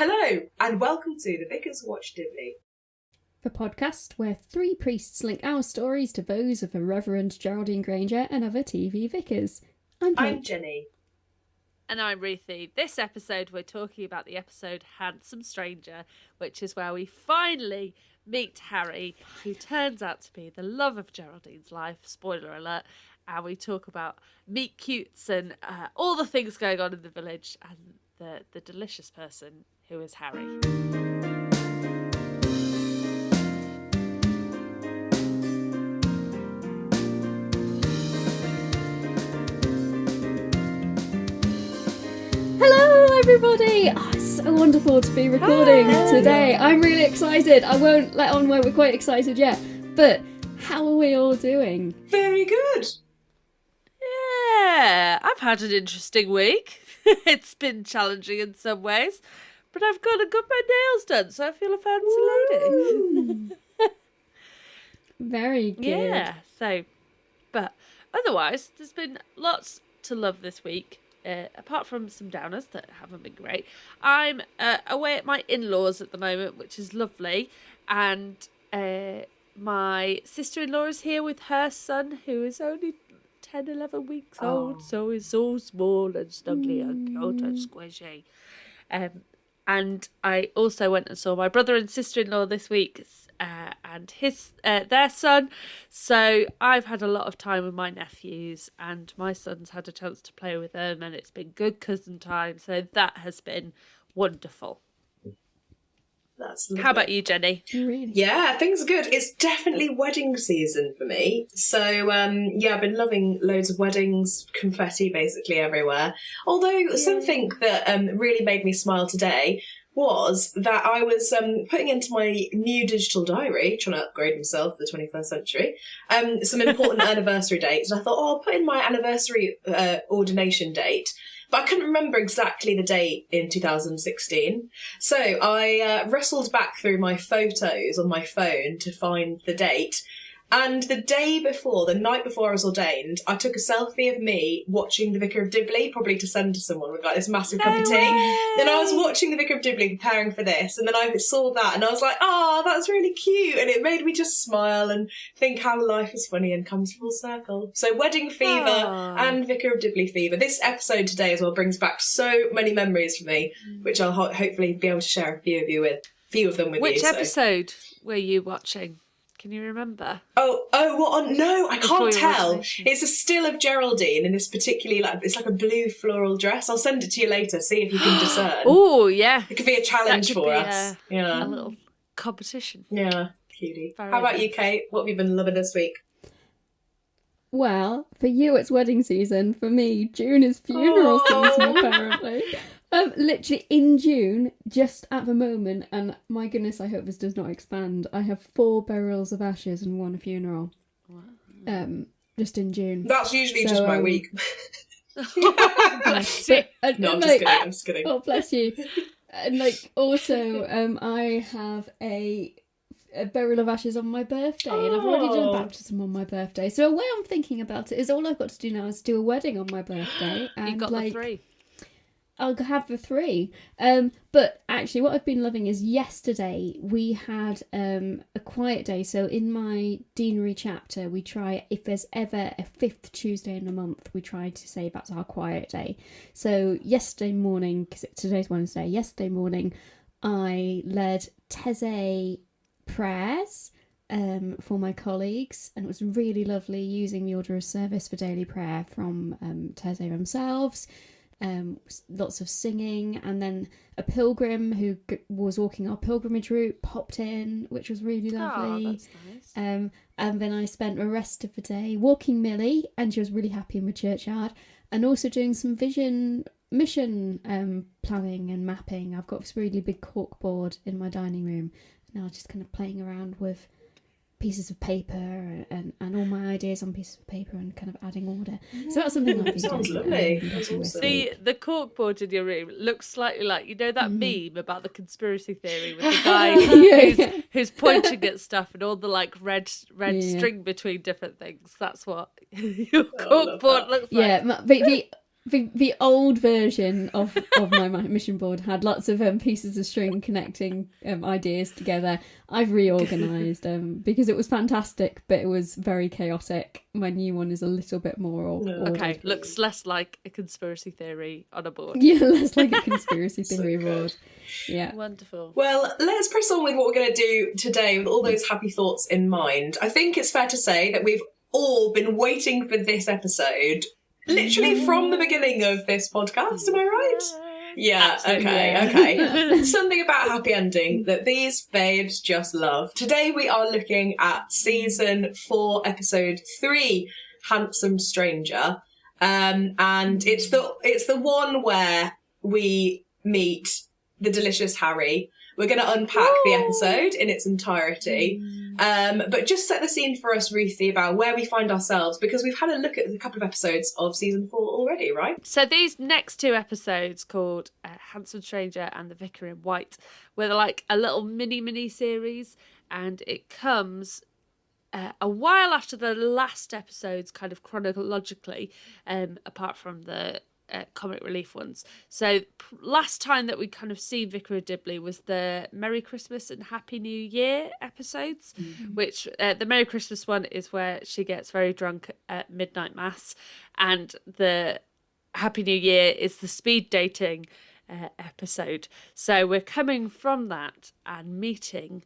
Hello, and welcome to the Vicars Watch Dibley, the podcast where three priests link our stories to those of the Reverend Geraldine Granger and other TV vicars. I'm Jenny. And I'm Ruthie. This episode, we're talking about the episode Handsome Stranger, which is where we finally meet Harry, who turns out to be the love of Geraldine's life. Spoiler alert. And we talk about meet cutes and all the things going on in the village and the delicious person who is Harry. Hello everybody! Oh, it's so wonderful to be recording today. I'm really excited. I won't let on where we're quite excited yet. But how are we all doing? Very good. Yeah, I've had an interesting week. It's been challenging in some ways, but I've got my nails done, so I feel a fancy lady. Very good. Yeah, but otherwise, there's been lots to love this week, apart from some downers that haven't been great. I'm away at my in-laws at the moment, which is lovely, and my sister-in-law is here with her son, who is only 10, 11 weeks old, so he's so small and snuggly and cute and squishy. And I also went and saw my brother and sister-in-law this week and their son. So I've had a lot of time with my nephews, and my son's had a chance to play with them, and it's been good cousin time. So that has been wonderful. That's lovely. How about you, Jenny? Really? Yeah, things are good. It's definitely wedding season for me. So, I've been loving loads of weddings, confetti basically everywhere. Although something that really made me smile today was that I was putting into my new digital diary, trying to upgrade myself for the 21st century, some important anniversary dates. And I thought, I'll put in my anniversary ordination date. But I couldn't remember exactly the date in 2016. So I wrestled back through my photos on my phone to find the date. And the night before I was ordained, I took a selfie of me watching the Vicar of Dibley, probably to send to someone with like this massive cup of tea. Then I was watching the Vicar of Dibley preparing for this, and then I saw that and I was like, that's really cute. And it made me just smile and think how life is funny and comes full circle. So wedding fever and Vicar of Dibley fever. This episode today as well brings back so many memories for me, which I'll hopefully be able to share a few of them with you. Which episode were you watching? Can you remember? No, I can't tell. Ordination. It's a still of Geraldine in this particularly it's like a blue floral dress. I'll send it to you later, see if you can discern. Oh, yeah. It could be a challenge for us. A little competition. Yeah, cutie. Very How about nice. you, Kate? What have you been loving this week? Well, for you it's wedding season. For me, June is funeral season, apparently. Literally in June, just at the moment, and my goodness, I hope this does not expand, I have 4 burials of ashes and 1 funeral. Wow. Just in June. That's usually just my week. Bless you. No, I'm just kidding. Oh, bless you. And also, I have a burial of ashes on my birthday, and I've already done baptism on my birthday. So the way I'm thinking about it is all I've got to do now is do a wedding on my birthday. And You've got the 3. I'll have the 3. But actually what I've been loving is yesterday we had a quiet day. So in my deanery chapter, we try, if there's ever a 5th Tuesday in a month, we try to say that's our quiet day. So yesterday morning, because today's Wednesday, yesterday morning I led Teze prayers for my colleagues, and it was really lovely using the order of service for daily prayer from Teze themselves. Lots of singing, and then a pilgrim who was walking our pilgrimage route popped in, which was really lovely. Oh, that's nice. And then I spent the rest of the day walking Millie, and she was really happy in the churchyard, and also doing some mission planning and mapping. I've got this really big corkboard in my dining room, and I was just kind of playing around with pieces of paper and all my ideas on pieces of paper and kind of adding order. So that's something I've been Sounds doing. lovely. That's Awesome. The corkboard in your room looks slightly like, you know that meme about the conspiracy theory with the guy who's pointing at stuff and all the like red string between different things. That's what your corkboard looks like. Yeah, the old version of my mission board had lots of pieces of string connecting ideas together. I've reorganised because it was fantastic, but it was very chaotic. My new one is a little bit more ordered. Okay, looks less like a conspiracy theory on a board. Yeah, less like a conspiracy theory board. Yeah. Wonderful. Well, let's press on with what we're going to do today with all those happy thoughts in mind. I think it's fair to say that we've all been waiting for this episode literally from the beginning of this podcast, am I right? Yeah, okay. Something about happy ending that these babes just love. Today we are looking at season 4, episode 3, Handsome Stranger. And it's the one where we meet the delicious Harry. We're going to unpack the episode in its entirety. But just set the scene for us, Ruthie, about where we find ourselves, because we've had a look at a couple of episodes of season 4 already, right? So these next 2 episodes, called Handsome Stranger and The Vicar in White, were like a little mini series, and it comes a while after the last episodes, kind of chronologically, apart from the comic relief ones. So last time that we kind of see Vicar of Dibley was the Merry Christmas and Happy New Year episodes, which the Merry Christmas one is where she gets very drunk at midnight mass, and the Happy New Year is the speed dating episode. So we're coming from that and meeting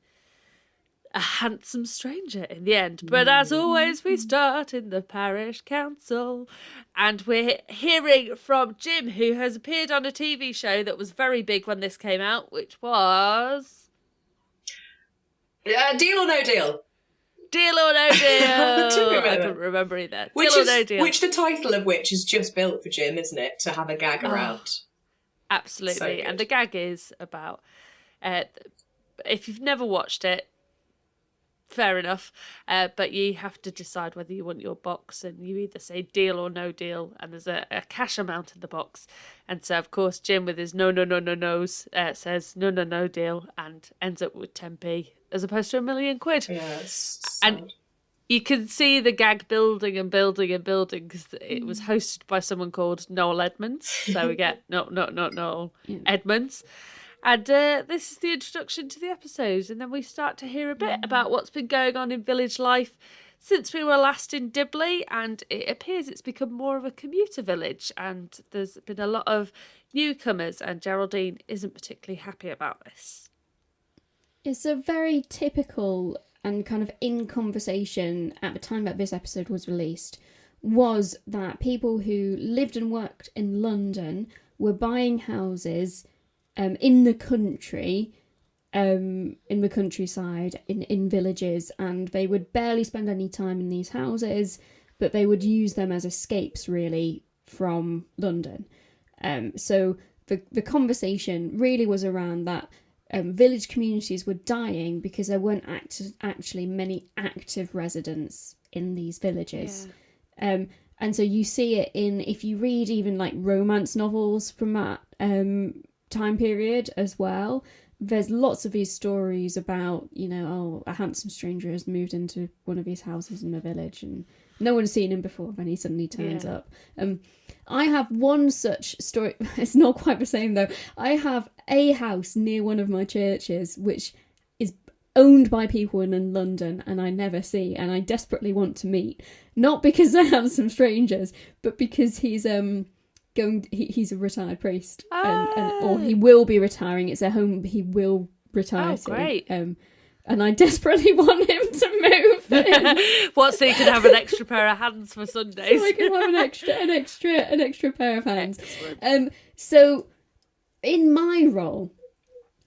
a handsome stranger in the end. But as always, we start in the parish council, and we're hearing from Jim, who has appeared on a TV show that was very big when this came out, which was Deal or No Deal. Deal or No Deal. I couldn't remember either. Deal or No Deal. Which the title of which is just built for Jim, isn't it? To have a gag around. Absolutely. So and the gag is about, if you've never watched it, fair enough, but you have to decide whether you want your box, and you either say deal or no deal, and there's a cash amount in the box. And so, of course, Jim with his no's says no deal, and ends up with 10p as opposed to £1 million. Yes. And you can see the gag building and building and building, because it was hosted by someone called Noel Edmonds. So we get Noel Edmonds. And this is the introduction to the episode, and then we start to hear a bit about what's been going on in village life since we were last in Dibley, and it appears it's become more of a commuter village, and there's been a lot of newcomers, and Geraldine isn't particularly happy about this. It's a very typical and kind of in conversation at the time that this episode was released, was that people who lived and worked in London were buying houses in the country, in the countryside, in villages, and they would barely spend any time in these houses, but they would use them as escapes, really, from London. So the conversation really was around that village communities were dying because there weren't actually many active residents in these villages. Yeah. And so you see it if you read even like romance novels from that time period as well, there's lots of these stories about, a handsome stranger has moved into one of these houses in the village and no one's seen him before, then he suddenly turns up. I have one such story. It's not quite the same though. I have a house near one of my churches which is owned by people in London and I never see, and I desperately want to meet, not because they're handsome strangers, but because he's he's a retired priest, or he will be retiring. It's a home he will retire to. Great. And I desperately want him to move in. What, so you can have an extra pair of hands for Sundays? So I can have an extra pair of hands. So in my role,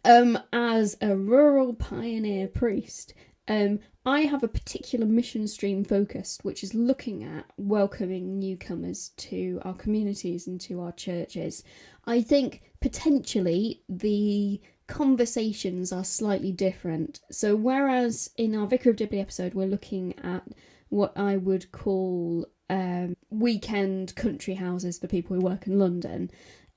as a rural pioneer priest, I have a particular mission stream focused, which is looking at welcoming newcomers to our communities and to our churches. I think potentially the conversations are slightly different. So whereas in our Vicar of Dibley episode, we're looking at what I would call weekend country houses for people who work in London,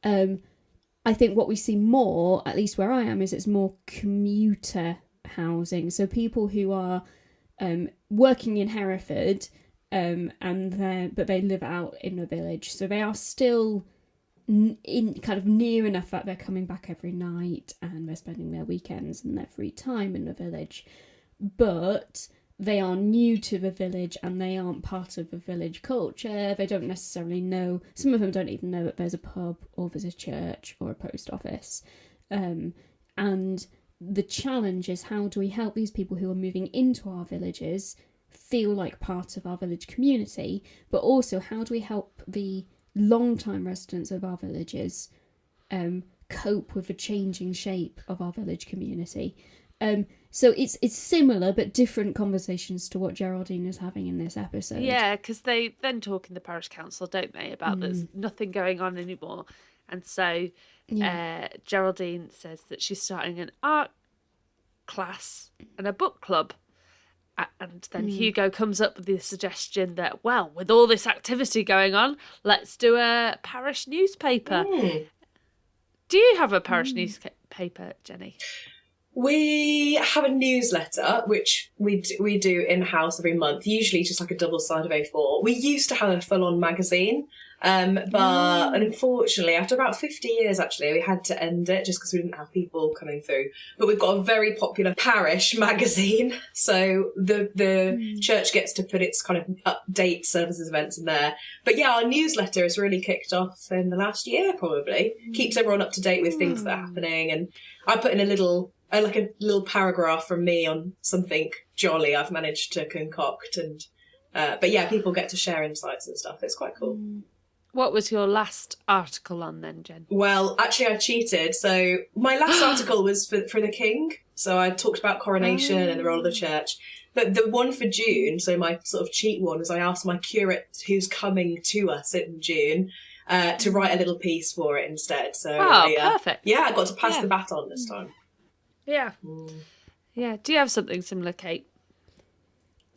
I think what we see more, at least where I am, is it's more commuter housing. So people who are working in Hereford but they live out in the village, so they are still in kind of near enough that they're coming back every night and they're spending their weekends and their free time in the village, but they are new to the village and they aren't part of the village culture. They don't necessarily know, some of them don't even know that there's a pub or there's a church or a post office. And the challenge is, how do we help these people who are moving into our villages feel like part of our village community, but also how do we help the long-time residents of our villages cope with the changing shape of our village community. So it's similar but different conversations to what Geraldine is having in this episode. Yeah, because they then talk in the parish council, don't they, about there's nothing going on anymore. And so Geraldine says that she's starting an art class and a book club. And then Hugo comes up with the suggestion that, well, with all this activity going on, let's do a parish newspaper. Do you have a parish newspaper, Jenny? We have a newsletter, which we do in-house every month, usually just like a double-sided A4. We used to have a full-on magazine, but unfortunately, after about 50 years, actually, we had to end it just because we didn't have people coming through. But we've got a very popular parish magazine, so the church gets to put its kind of update services events in there. But yeah, our newsletter has really kicked off in the last year, probably. Keeps everyone up to date with things that are happening, and I put in a little paragraph from me on something jolly I've managed to concoct, and but yeah, people get to share insights and stuff. It's quite cool. What was your last article on then, Jen? Well, actually, I cheated. So my last article was for the king. So I talked about coronation and the role of the church. But the one for June, so my sort of cheat one, was I asked my curate who's coming to us in June to write a little piece for it instead. So perfect. Yeah, I got to pass the baton this time. Yeah. Yeah. Do you have something similar, Kate?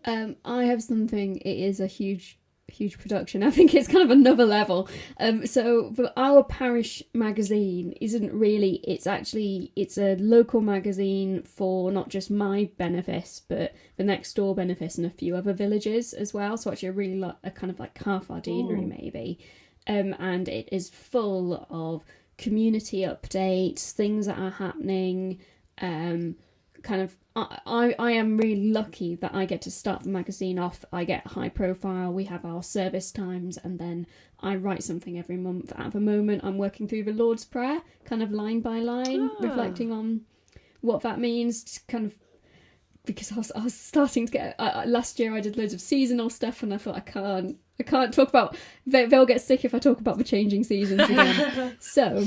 I have something. It is a huge production. I think it's kind of another level. So our parish magazine isn't really, it's a local magazine for not just my benefice, but the next door benefice and a few other villages as well. So actually a kind of like half our deanery maybe. And it is full of community updates, things that are happening, I am really lucky that I get to start the magazine off. I get high profile, we have our service times, and then I write something every month. At the moment, I'm working through the Lord's Prayer, kind of line by line, reflecting on what that means, kind of, because I was starting to get... last year I did loads of seasonal stuff, and I thought, I can't talk about... They'll get sick if I talk about the changing seasons again. So...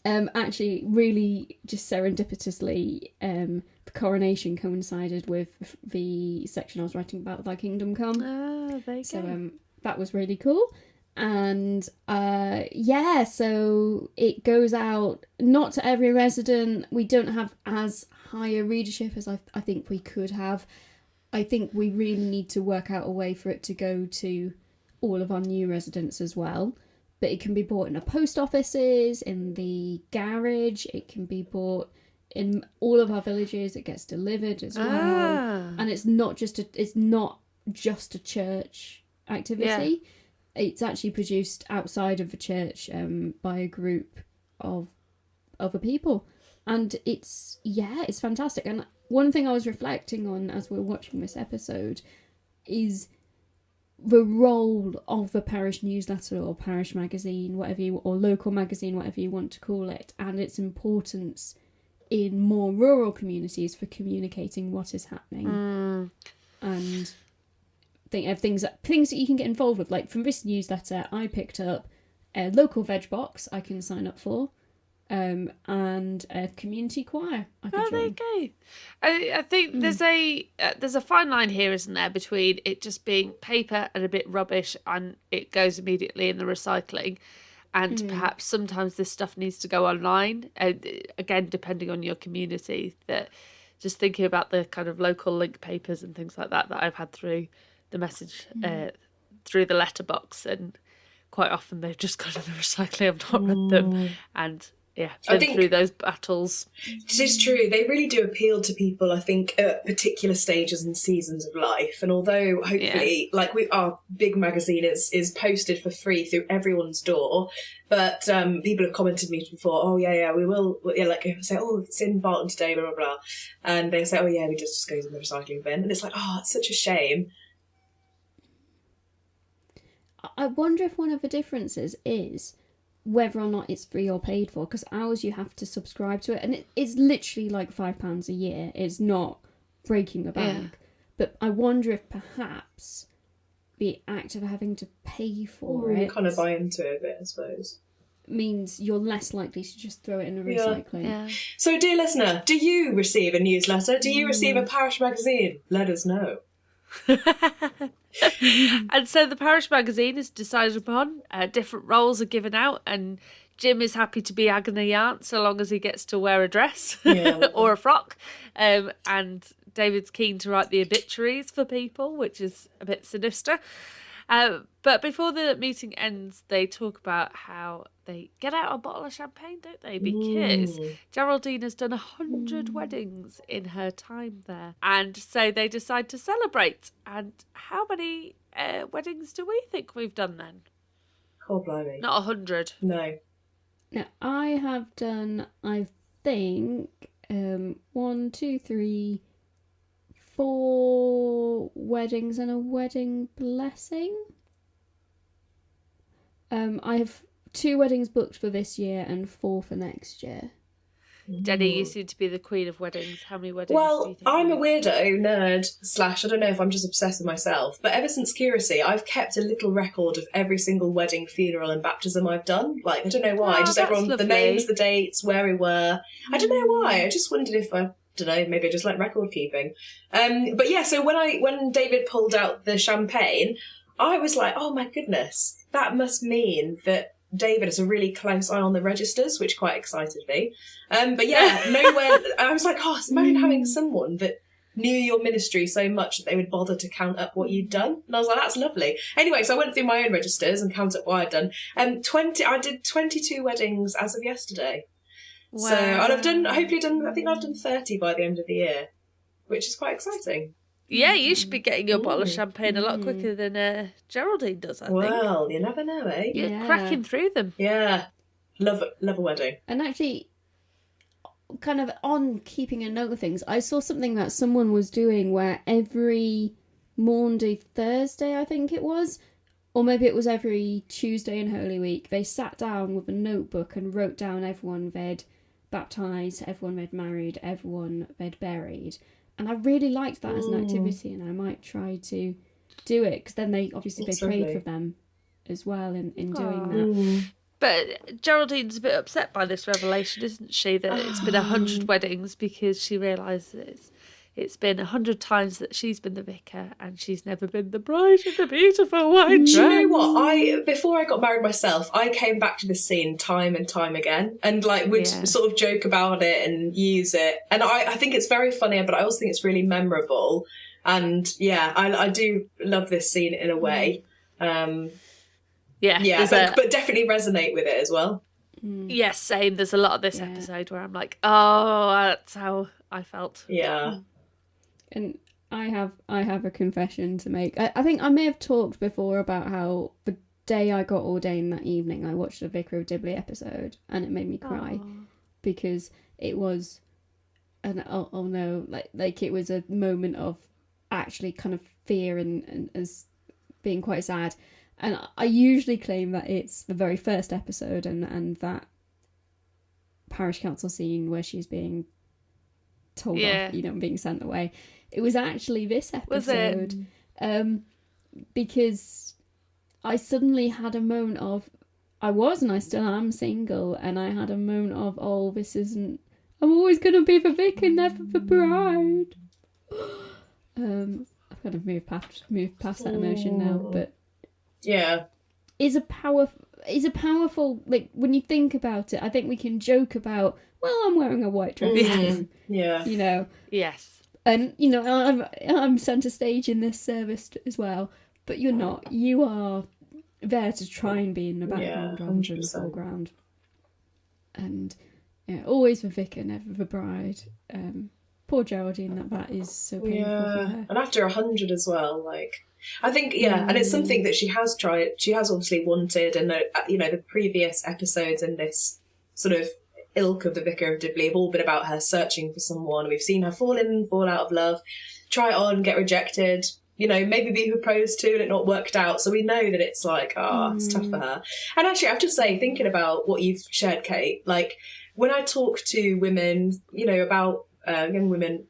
actually, really, just serendipitously, the coronation coincided with the section I was writing about, Thy Kingdom Come. Oh, there you go. So that was really cool. And so it goes out, not to every resident. We don't have as high a readership as I think we could have. I think we really need to work out a way for it to go to all of our new residents as well. But it can be bought in the post offices, in the garage. It can be bought in all of our villages. It gets delivered as well, and it's not just a church activity. Yeah. It's actually produced outside of the church by a group of other people, and it's fantastic. And one thing I was reflecting on as we were watching this episode is the role of the parish newsletter or parish magazine, or local magazine, whatever you want to call it, and its importance in more rural communities for communicating what is happening. And think of things that you can get involved with. Like from this newsletter, I picked up a local veg box I can sign up for, and a community choir I could join. There you go. I think there's a fine line here, isn't there, between it just being paper and a bit rubbish and it goes immediately in the recycling, and perhaps sometimes this stuff needs to go online, again depending on your community. That just thinking about the kind of local link papers and things like that I've had through the message through the letterbox, and quite often they've just gone in the recycling. I've not read them, and I been think through those battles. it is true. They really do appeal to people, I think, at particular stages and seasons of life. And although hopefully, our big magazine is posted for free through everyone's door, but people have commented to me before, oh, yeah, we will, like, if I say, oh, it's in Barton today, blah, blah, blah. And they say, oh, yeah, we just goes in the recycling bin. And it's like, oh, it's such a shame. I wonder if one of the differences is whether or not it's free or paid for, because ours you have to subscribe to it, and it's literally like £5 a year. It's not breaking the bank. But I wonder if perhaps the act of having to pay for it kind of buy into it a bit, I suppose, means you're less likely to just throw it in a recycling. Yeah. So, dear listener, do you receive a newsletter? Do you receive a parish magazine? Let us know. And so the parish magazine is decided upon. Different roles are given out, and Jim is happy to be agony aunt so long as he gets to wear a dress or a frock. And David's keen to write the obituaries for people, which is a bit sinister. But before the meeting ends, they talk about how they get out a bottle of champagne, don't they? Because Geraldine has done 100 weddings in her time there. And so they decide to celebrate. And how many weddings do we think we've done then? Oh, blimey. Not 100. No. Now, I have done, I think, 1, 2, 3, 4 weddings and a wedding blessing. I have 2 weddings booked for this year and 4 for next year. Jenny, you seem to be the queen of weddings. How many weddings do Well, you think? I'm a weirdo, nerd, / I don't know if I'm just obsessed with myself, but ever since Curacy, I've kept a little record of every single wedding, funeral and baptism I've done. Like, I don't know why, just that's everyone, lovely. the names, the dates, where we were. I don't know why, I just wondered if I don't know, maybe I just like record keeping. But yeah, so when David pulled out the champagne, I was like, oh my goodness, that must mean that David has a really close eye on the registers, which quite excited me. But yeah, nowhere. I was like, oh, imagine having someone that knew your ministry so much that they would bother to count up what you'd done. And I was like, that's lovely. Anyway, so I went through my own registers and counted up what I'd done. I did 22 weddings as of yesterday. Wow. So I think I've done 30 by the end of the year, which is quite exciting. Yeah, you should be getting your bottle of champagne a lot quicker than Geraldine does, I think. Well, you never know, eh? You're cracking through them. Yeah. Love a wedding. And actually, kind of on keeping a note of things, I saw something that someone was doing where every Maundy Thursday, I think it was, or maybe it was every Tuesday in Holy Week, they sat down with a notebook and wrote down everyone they'd baptised, everyone they'd married, everyone they'd buried. And I really liked that as an activity, and I might try to do it, because then they prayed for them as well in doing that. But Geraldine's a bit upset by this revelation, isn't she? That it's been 100 weddings, because she realises it's been 100 times that she's been the vicar and she's never been the bride in the beautiful white dress. Do you know what? Before I got married myself, I came back to this scene time and time again, and would sort of joke about it and use it. And I think it's very funny, but I also think it's really memorable. And yeah, I do love this scene in a way. But definitely resonate with it as well. Yes, same. There's a lot of this episode where I'm like, oh, that's how I felt. Yeah. And I have a confession to make. I think I may have talked before about how the day I got ordained that evening, I watched a Vicar of Dibley episode, and it made me cry because it was like it was a moment of actually kind of fear and as being quite sad. And I usually claim that it's the very first episode and that parish council scene where she's being told off, being sent away. It was actually this episode. Because I suddenly had a moment of, I was and I still am single, and I had a moment of, I'm always going to be the vicar, never the bride. I've kind of moved past that emotion now, but yeah, is a powerful, like, when you think about it, I think we can joke about, well, I'm wearing a white dress. Yeah. Yes. And, I'm centre stage in this service as well, but you're not. You are there to try and be in the background rather than the foreground. and always the vicar, never the bride. Poor Geraldine, that is so painful for her. And after 100 as well, I think, and it's something that she has tried, she has obviously wanted, and the previous episodes in this sort of ilk of the Vicar of Dibley have all been about her searching for someone. We've seen her fall out of love, try it on, get rejected, maybe be proposed to and it not worked out. So we know that it's it's tough for her. And actually, I have to say, thinking about what you've shared, Kate, when I talk to women, about young women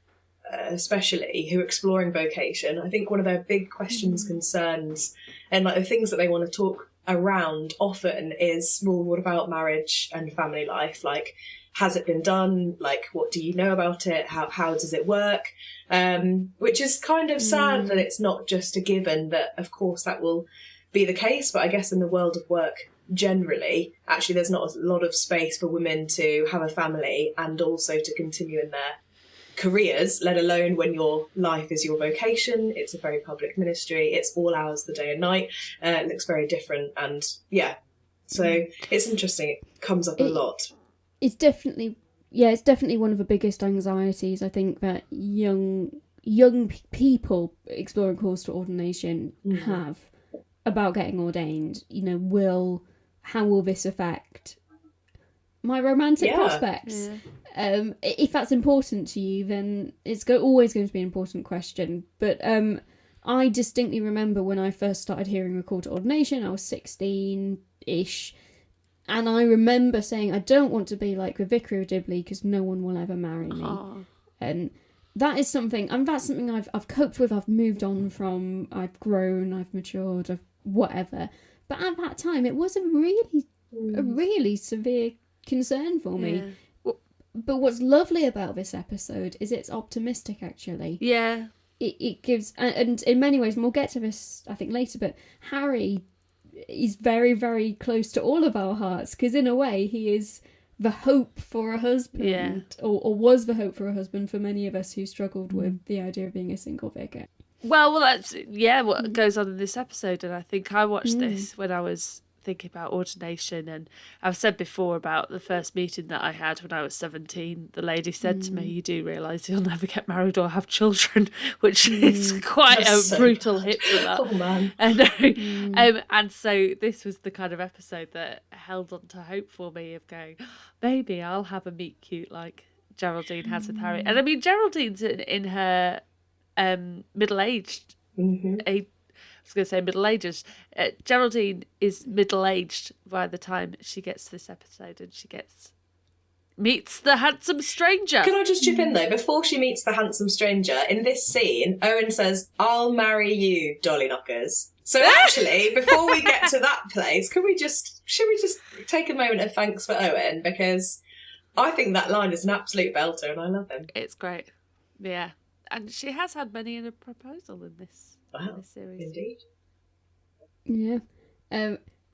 especially who are exploring vocation, I think one of their big questions, concerns, and the things that they want to talk around often is, well, what about marriage and family life? Has it been done? What do you know about it? How does it work? Which is kind of sad that it's not just a given that, of course, that will be the case. But I guess in the world of work generally, actually, there's not a lot of space for women to have a family and also to continue in their careers, let alone when your life is your vocation. It's a very public ministry. It's all hours of the day and night. It looks very different. And so it's interesting. It comes up a lot. It's definitely one of the biggest anxieties I think that young people exploring calls to ordination have about getting ordained. How will this affect my romantic prospects? If that's important to you, then it's always going to be an important question. But I distinctly remember when I first started hearing the call to ordination, I was 16-ish, and I remember saying, I don't want to be like the Vicar of Dibley because no one will ever marry me. And that is something, that's something I've coped with, I've moved on from, I've grown, I've matured, whatever. But at that time, it was a really severe concern for me. But what's lovely about this episode is it's optimistic, actually. Yeah. It gives, and in many ways, and we'll get to this, I think, later, but Harry is very, very close to all of our hearts, because in a way, he is the hope for a husband, or was the hope for a husband for many of us who struggled with the idea of being a single vicar. Well, that's, what goes on in this episode, and I think I watched this when I was thinking about ordination, and I've said before about the first meeting that I had when I was 17. The lady said to me, you do realise you'll never get married or have children, which is quite a brutal hit for that. Oh man. I know. And so this was the kind of episode that held on to hope for me, of going, maybe I'll have a meet cute like Geraldine has with Harry. And I mean, Geraldine's in her middle-aged I was going to say middle ages. Geraldine is middle-aged by the time she gets to this episode, and she meets the handsome stranger. Can I just chip in though? Before she meets the handsome stranger, in this scene, Owen says, "I'll marry you, Dolly Knockers." So actually, before we get to that place, should we just take a moment of thanks for Owen, because I think that line is an absolute belter and I love him. It's great. Yeah. And she has had many in a proposal in this. Wow, this series. Indeed. Yeah.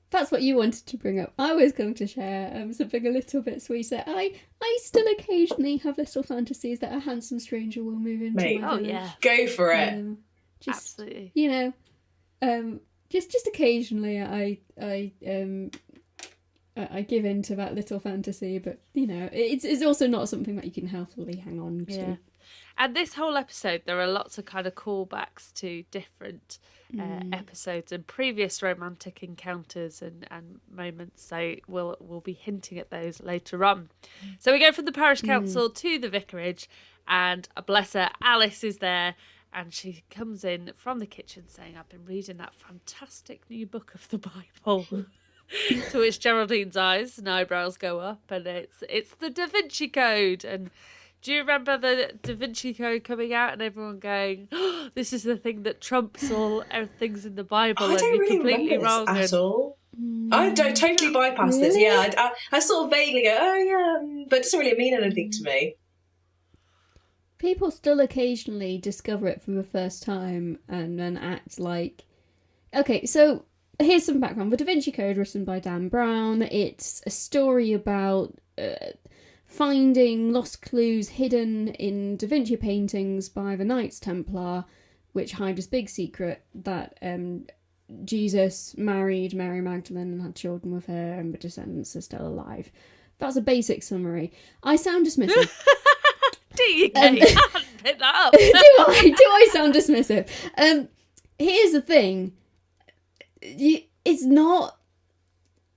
That's what you wanted to bring up. I was going to share something a little bit sweeter. I still occasionally have little fantasies that a handsome stranger will move into my village. Yeah. Go for it. Absolutely. Just occasionally I give in to that little fantasy, but it's also not something that you can healthily hang on to. Yeah. And this whole episode, there are lots of kind of callbacks to different episodes and previous romantic encounters and moments. So we'll be hinting at those later on. So we go from the parish council to the vicarage, and bless her, Alice is there, and she comes in from the kitchen saying, "I've been reading that fantastic new book of the Bible." To which Geraldine's eyes and eyebrows go up, and it's the Da Vinci Code. And do you remember the Da Vinci Code coming out and everyone going, "Oh, this is the thing that trumps all things in the Bible"? I don't really completely remember wrong this at all. I don't totally bypass this. Yeah, I sort of vaguely go, "Oh yeah," but it doesn't really mean anything to me. People still occasionally discover it for the first time and then act like... Okay, so here's some background. The Da Vinci Code, written by Dan Brown. It's a story about finding lost clues hidden in Da Vinci paintings by the Knights Templar, which hide this big secret that Jesus married Mary Magdalene and had children with her, and the descendants are still alive. that's a basic summary. I sound dismissive. Do you? I hadn't picked that up. Do I sound dismissive? Here's the thing. It's not...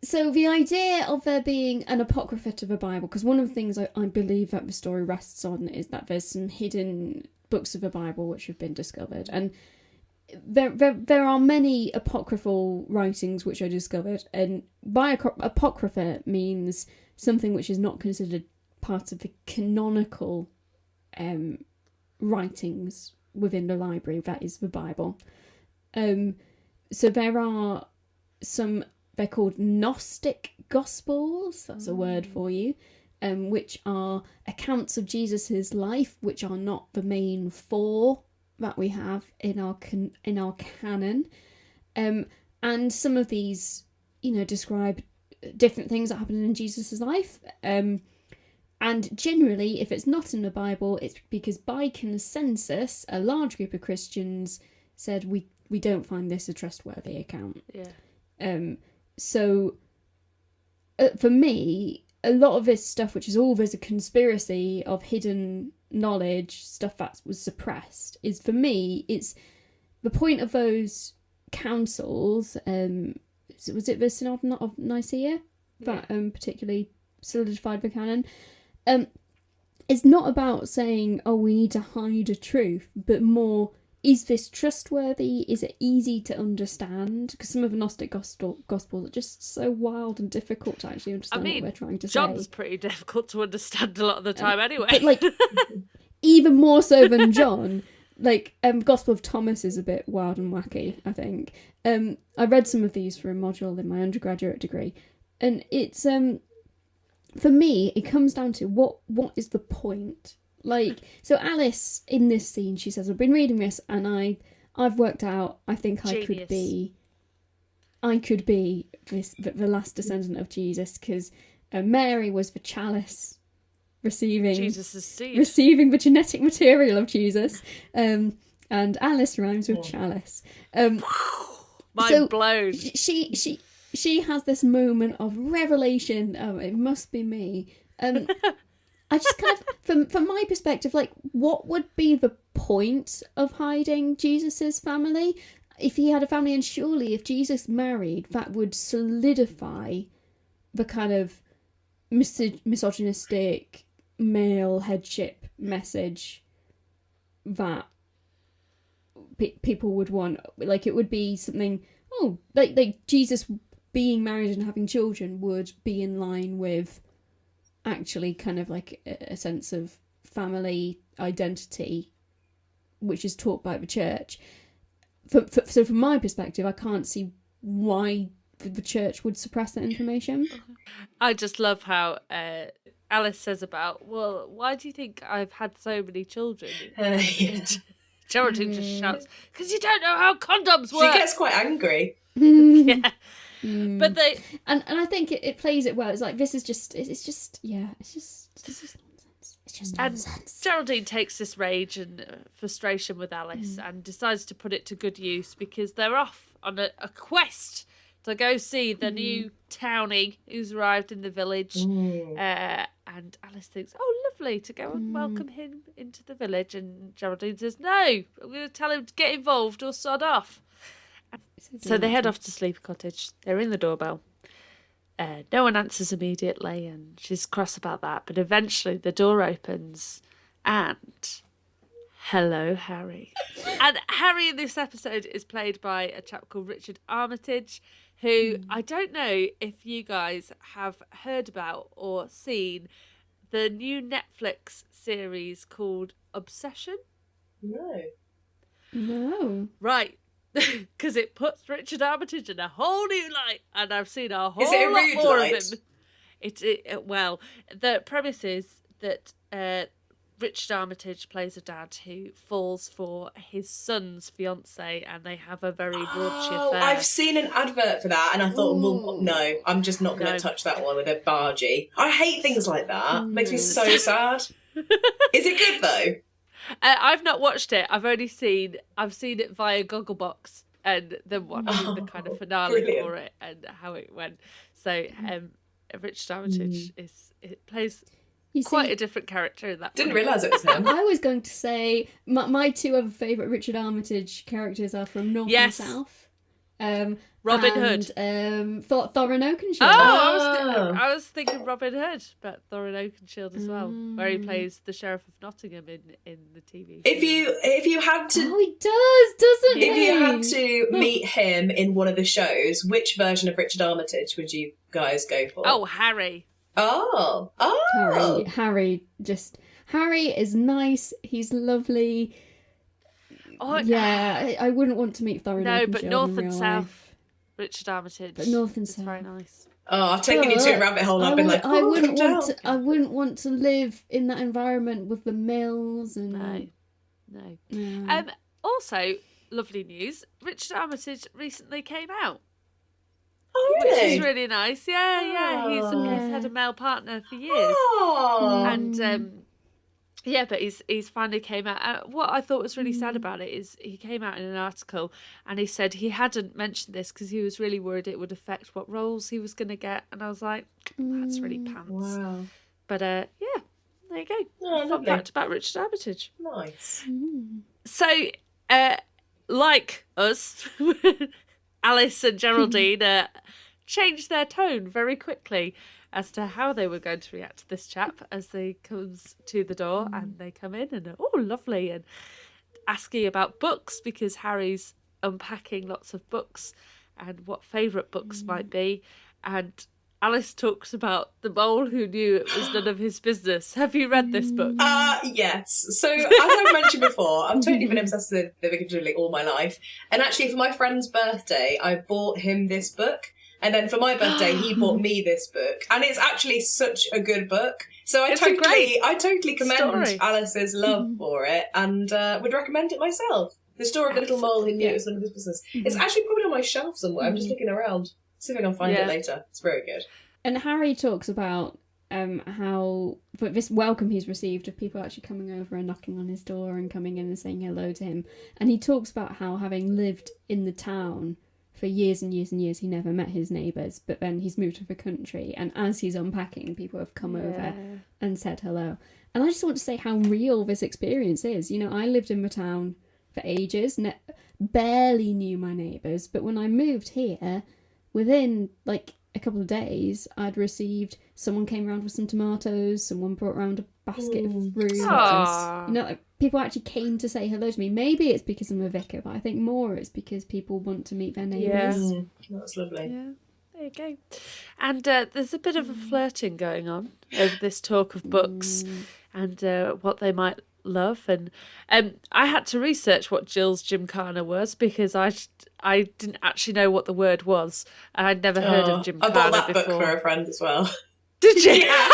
So the idea of there being an apocrypha to the Bible, because one of the things I believe that the story rests on is that there's some hidden books of the Bible which have been discovered. And there are many apocryphal writings which are discovered. And by apocrypha means something which is not considered part of the canonical writings within the library, that is the Bible. So there are some, they're called Gnostic Gospels, that's a word for you, which are accounts of Jesus's life, which are not the main four that we have in our canon. And some of these, describe different things that happened in Jesus's life. And generally, if it's not in the Bible, it's because by consensus, a large group of Christians said, we don't find this a trustworthy account. Yeah. So, for me, a lot of this stuff, which is all there's a conspiracy of hidden knowledge, stuff that was suppressed, is, for me, it's the point of those councils. Was it the Synod of Nicaea that particularly solidified the canon? It's not about saying, we need to hide a truth, but more, is this trustworthy? Is it easy to understand? Because some of the Gnostic Gospels are just so wild and difficult to actually understand what they're trying to say. John's pretty difficult to understand a lot of the time anyway. But, even more so than John, Gospel of Thomas is a bit wild and wacky, I think. I read some of these for a module in my undergraduate degree, and it's... for me, it comes down to what is the point? So Alice, in this scene, she says, I've been reading this and I've worked out, I think I could be the last descendant of Jesus, because Mary was the chalice receiving Jesus' seed. Receiving the genetic material of Jesus. And Alice rhymes with chalice. Mind blown. She has this moment of revelation. It must be me. I just kind of, from my perspective, what would be the point of hiding Jesus's family? If he had a family, and surely if Jesus married, that would solidify the kind of misogynistic male headship message that people would want. It would be something, Jesus being married and having children would be in line with actually kind of a sense of family identity, which is taught by the church. So from my perspective, I can't see why the church would suppress that information. I just love how Alice says about, well, why do you think I've had so many children? Geraldine just shouts, because you don't know how condoms work. She gets quite angry. Yeah. But they and I think it plays it well. It's this is just nonsense. It's just nonsense. And Geraldine takes this rage and frustration with Alice and decides to put it to good use, because they're off on a quest to go see the new townie who's arrived in the village. And Alice thinks, lovely, to go and welcome him into the village. And Geraldine says, no, I'm going to tell him to get involved or sod off. So they head off to Sleepy Cottage. They ring the doorbell. No one answers immediately, and she's cross about that. But eventually the door opens, and hello, Harry. And Harry in this episode is played by a chap called Richard Armitage, who I don't know if you guys have heard about or seen the new Netflix series called Obsession. No. Right. Because it puts Richard Armitage in a whole new light, and I've seen a whole Is it a lot rude more light? of him. Well, the premise is that Richard Armitage plays a dad who falls for his son's fiancée, and they have a very raunchy affair. I've seen an advert for that, and I thought, well, no, I'm just not going to touch that one with a bargee. I hate things like that. Makes me so sad. Is it good though? I've not watched it. I've seen it via Gogglebox, and then watching the kind of finale brilliant. for it and how it went. So Richard Armitage it plays You quite see, a different character in that. Didn't one. realise it was him. I was going to say my two other favourite Richard Armitage characters are from North Yes. and South. Robin Hood. Thorin Oakenshield. Oh, I was thinking Robin Hood, but Thorin Oakenshield as well, where he plays the Sheriff of Nottingham in the TV. If you had to Oh, he does, doesn't he? If you had to meet him in one of the shows, which version of Richard Armitage would you guys go for? Oh, Harry. Oh. Harry is nice. He's lovely. Oh, Yeah, I wouldn't want to meet Thorin no, Oakenshield but in North real and life. South, Richard Armitage. But North and is South. very nice. Oh, I've taken you to a rabbit hole. I've been like, I wouldn't come want down. to. I wouldn't want to live in that environment with the mills and. No. No. Also, lovely news. Richard Armitage recently came out, Oh, which really? is really nice. Yeah. He's Yeah. had a male partner for years. Oh. And but he's finally came out. What I thought was really sad about it is he came out in an article and he said he hadn't mentioned this because he was really worried it would affect what roles he was going to get. And I was like, that's really pants. Wow. But there you go. Oh, Fun lovely. fact about Richard Armitage. Nice. So, like us, Alice and Geraldine changed their tone very quickly as to how they were going to react to this chap as they comes to the door and they come in and lovely, and asking about books because Harry's unpacking lots of books and what favourite books might be, and Alice talks about the mole who knew it was none of his business. Have you read this book? Yes. So, as I've mentioned before, I've totally been obsessed with the Vicar of Dibley all my life. And actually, for my friend's birthday, I bought him this book. And then for my birthday, he bought me this book. And it's actually such a good book. So I totally commend story. Alice's love for it and would recommend it myself. The story of the little mole who knew it was none of his business. It's actually probably on my shelf somewhere. I'm just looking around. See if I can find it later. It's very good. And Harry talks about how this welcome he's received of people actually coming over and knocking on his door and coming in and saying hello to him. And he talks about how, having lived in the town for years and years and years, he never met his neighbours, but then he's moved to the country, and as he's unpacking, people have come over and said hello. And I just want to say how real this experience is. You know, I lived in the town for ages, barely knew my neighbours, but when I moved here, within like a couple of days, I'd received, someone came around with some tomatoes, someone brought around a basket of fruit. Aww. You know, like, people actually came to say hello to me. Maybe it's because I'm a vicar, but I think more it's because people want to meet their neighbours. That's lovely. Yeah, there you go. And there's a bit of a flirting going on over this talk of books and what they might love. And I had to research what Jill's gymkhana was because I didn't actually know what the word was. I'd never heard of gymkhana I bought that before. book for a friend as well. Did you? Yeah.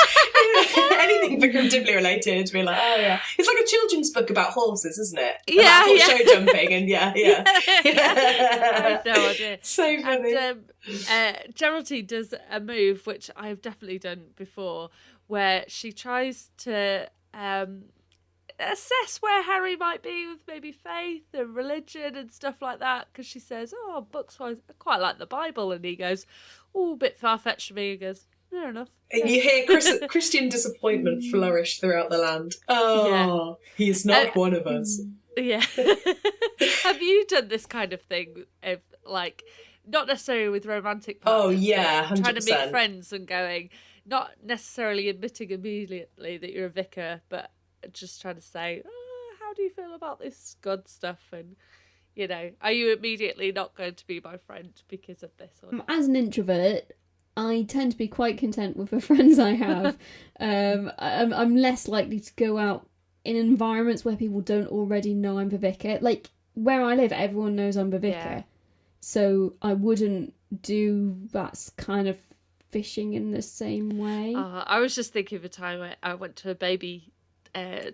Anything Vicar of Dibley related, to be like, oh yeah. It's like a children's book about horses, isn't it? Yeah, about yeah. show jumping and yeah. I had no idea. So funny. And Geraldine does a move which I've definitely done before, where she tries to assess where Harry might be with maybe faith and religion and stuff like that, because she says, oh, books-wise, I quite like the Bible, and he goes, oh, a bit far-fetched for me. He goes, fair enough. And you hear Christian disappointment flourish throughout the land. Oh, he's not one of us. Yeah. Have you done this kind of thing of, like, not necessarily with romantic partners, Oh, yeah, 100%. trying to meet friends and going, not necessarily admitting immediately that you're a vicar, but just trying to say, oh, how do you feel about this God stuff? And, you know, are you immediately not going to be my friend because of this? Or As an introvert, I tend to be quite content with the friends I have. I'm less likely to go out in environments where people don't already know I'm the vicar. Like, where I live, everyone knows I'm the vicar. Yeah. So I wouldn't do that kind of fishing in the same way. I was just thinking of a time I went to a baby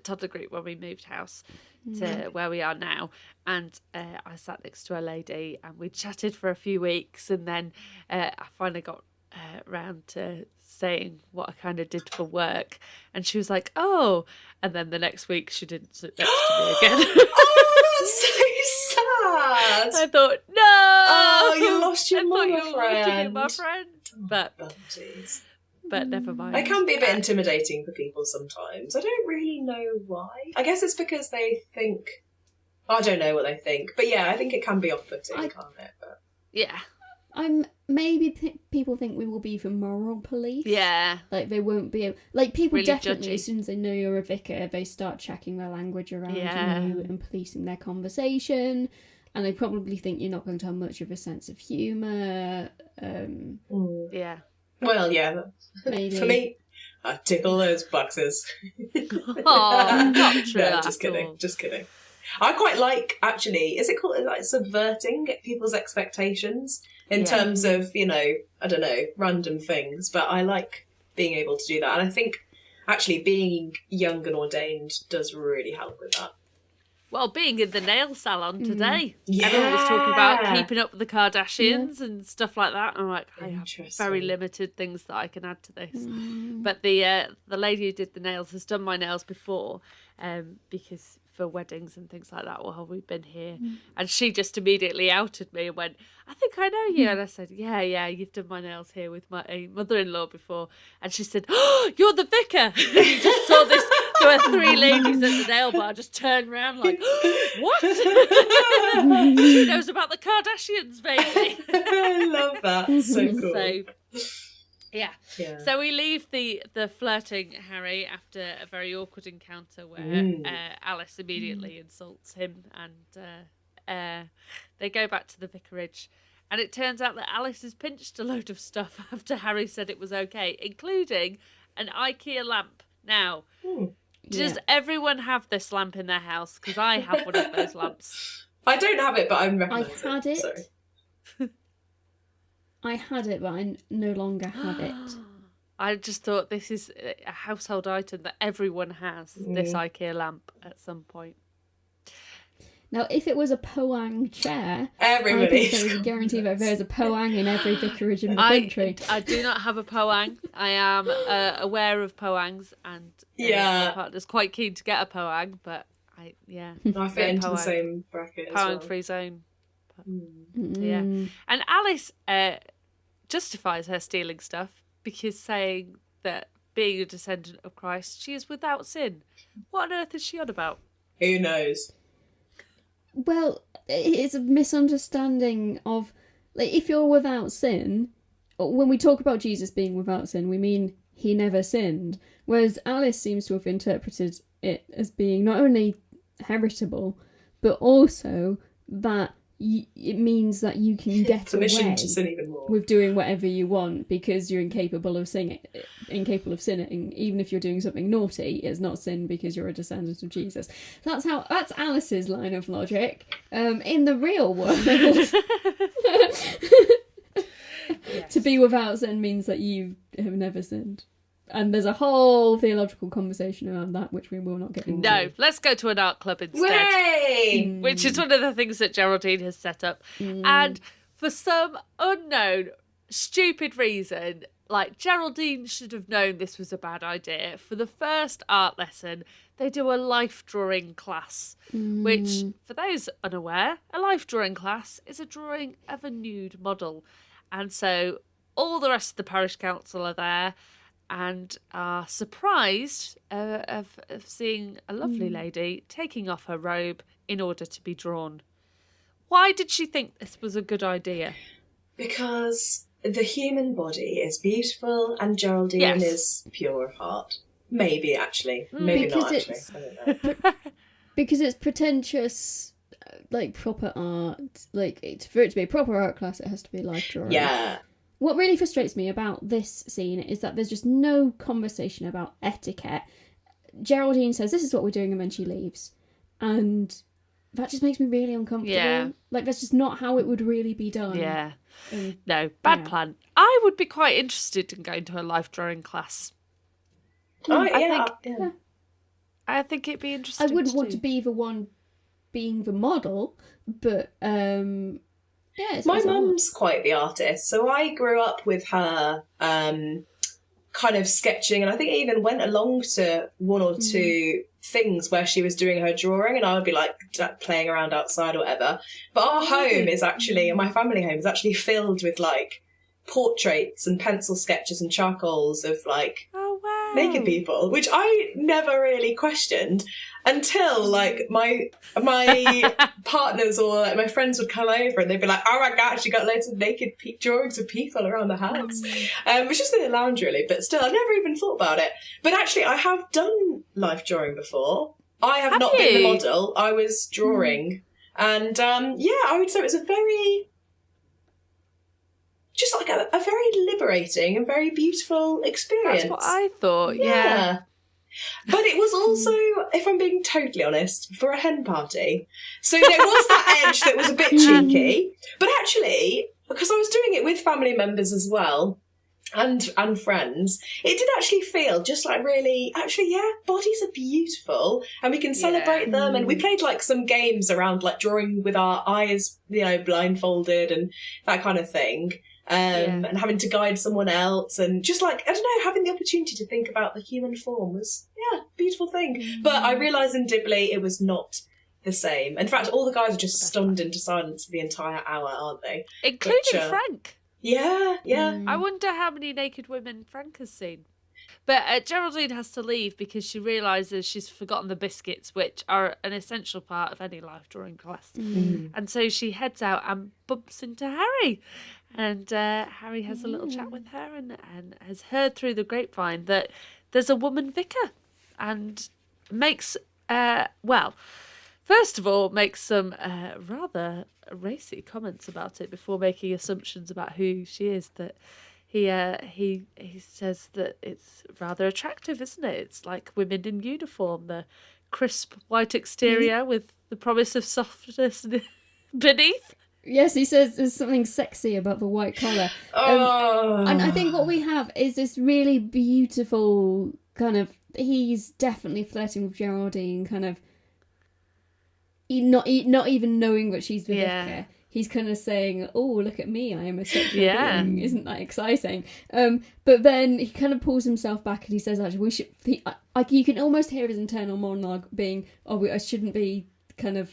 toddler group when we moved house to where we are now, and I sat next to a lady and we chatted for a few weeks, and then I finally got round to saying what I kind of did for work, and she was like, oh, and then the next week she didn't sit next to me again. Oh, that's so sad. I thought, no, Oh, you lost your I thought mother you were going to be friend. my friend, but Oh, jeez. but never mind. It can be a bit intimidating for people sometimes. I don't really know why. I guess it's because they think... I don't know what they think. But yeah, I think it can be off-putting, can't it? But... Yeah. People think we will be the moral police. Yeah. Like, they won't be able... Like, people really definitely, judgy. as soon as they know you're a vicar, they start checking their language around you and policing their conversation. And they probably think you're not going to have much of a sense of humour. Yeah. Well, yeah. Maybe. For me, I tickle those boxes. Oh, not true. No, just kidding. Just kidding. I quite like, actually, is it called like subverting people's expectations in terms of, you know, I don't know, random things, but I like being able to do that. And I think actually being young and ordained does really help with that. Well, being in the nail salon today, Yeah. everyone was talking about keeping up with the Kardashians and stuff like that. I'm like, I have very limited things that I can add to this. But the lady who did the nails has done my nails before, because for weddings and things like that while we've been here. And she just immediately outed me and went, I think I know you. And I said, yeah, you've done my nails here with my mother-in-law before. And she said, oh, you're the vicar. You just saw this. There were 3 ladies at the nail bar just turned around like, what? She knows about the Kardashians, baby. I love that. So cool. So, yeah. So we leave the flirting Harry after a very awkward encounter where Alice immediately insults him, and they go back to the vicarage. And it turns out that Alice has pinched a load of stuff after Harry said it was okay, including an IKEA lamp. Now, does everyone have this lamp in their house? Because I have one of those lamps. I don't have it, but I recognise it. I had it. Sorry. I had it, but I no longer have it. I just thought this is a household item that everyone has, this IKEA lamp at some point. Now, if it was a Poang chair, Everybody. I can say guarantee that there's a Poang in every vicarage in the country. I do not have a Poang. I am aware of Poangs, and my partner's quite keen to get a Poang, but I fit into the same bracket as well. Poang-free zone. But, yeah. And Alice justifies her stealing stuff because saying that being a descendant of Christ, she is without sin. What on earth is she on about? Who knows? Well, it's a misunderstanding of, like, if you're without sin, when we talk about Jesus being without sin, we mean he never sinned. Whereas Alice seems to have interpreted it as being not only heritable, but also that it means that you can get away to sin even more. with doing whatever you want because you're incapable of sinning. Even if you're doing something naughty, it's not sin because you're a descendant of Jesus. That's Alice's line of logic. In the real world, to be without sin means that you have never sinned. And there's a whole theological conversation around that, which we will not get into. No, let's go to an art club instead. Way! Which is one of the things that Geraldine has set up. And for some unknown, stupid reason, like, Geraldine should have known this was a bad idea. For the first art lesson, they do a life drawing class, which, for those unaware, a life drawing class is a drawing of a nude model. And so all the rest of the parish council are there and are surprised of seeing a lovely lady taking off her robe in order to be drawn. Why did she think this was a good idea? Because the human body is beautiful and Geraldine is pure of heart. Maybe, actually. Maybe because not, actually. I don't know. Because it's pretentious, like, proper art. Like, for it to be a proper art class, it has to be life drawing. Yeah. What really frustrates me about this scene is that there's just no conversation about etiquette. Geraldine says, this is what we're doing, and then she leaves. And that just makes me really uncomfortable. Yeah. Like, that's just not how it would really be done. Yeah. No, bad plan. I would be quite interested in going to a life drawing class. I think it'd be interesting. I wouldn't want to be the one being the model, but yeah, my mum's quite the artist, so I grew up with her kind of sketching, and I think I even went along to one or two things where she was doing her drawing, and I would be like playing around outside or whatever. But our home is actually, my family home is actually filled with like portraits and pencil sketches and charcoals of like Oh wow. naked people, which I never really questioned until like my partners or like, my friends would come over and they'd be like, oh my gosh, you got loads of naked drawings of people around the house. Which is in the lounge really, but still I never even thought about it. But actually I have done life drawing before. I have not been the model, I was drawing. And I would say it was a very, just like a very liberating and very beautiful experience. That's what I thought, yeah. But it was also, if I'm being totally honest, for a hen party. So there was that edge that was a bit cheeky. But actually, because I was doing it with family members as well, and friends, it did actually feel just like really, actually, yeah, bodies are beautiful and we can celebrate them. And we played like some games around like drawing with our eyes, blindfolded and that kind of thing. And having to guide someone else and just like, I don't know, having the opportunity to think about the human form was, a beautiful thing. But I realised in Dibley it was not the same. In fact, all the guys are just stunned into silence for the entire hour, aren't they? Including Frank. Yeah. I wonder how many naked women Frank has seen. But Geraldine has to leave because she realises she's forgotten the biscuits, which are an essential part of any life drawing class. And so she heads out and bumps into Harry. And Harry has a little chat with her and has heard through the grapevine that there's a woman vicar and makes, first of all, makes some rather racy comments about it before making assumptions about who she is. That he says that it's rather attractive, isn't it? It's like women in uniform, the crisp white exterior with the promise of softness beneath. Yes, he says there's something sexy about the white collar. And I think what we have is this really beautiful kind of, he's definitely flirting with Geraldine, kind of, not even knowing that she's the vicar. He's kind of saying, oh, look at me, I am a sexual being. Isn't that exciting? But then he kind of pulls himself back and he says, actually, we should, you can almost hear his internal monologue being, I shouldn't be kind of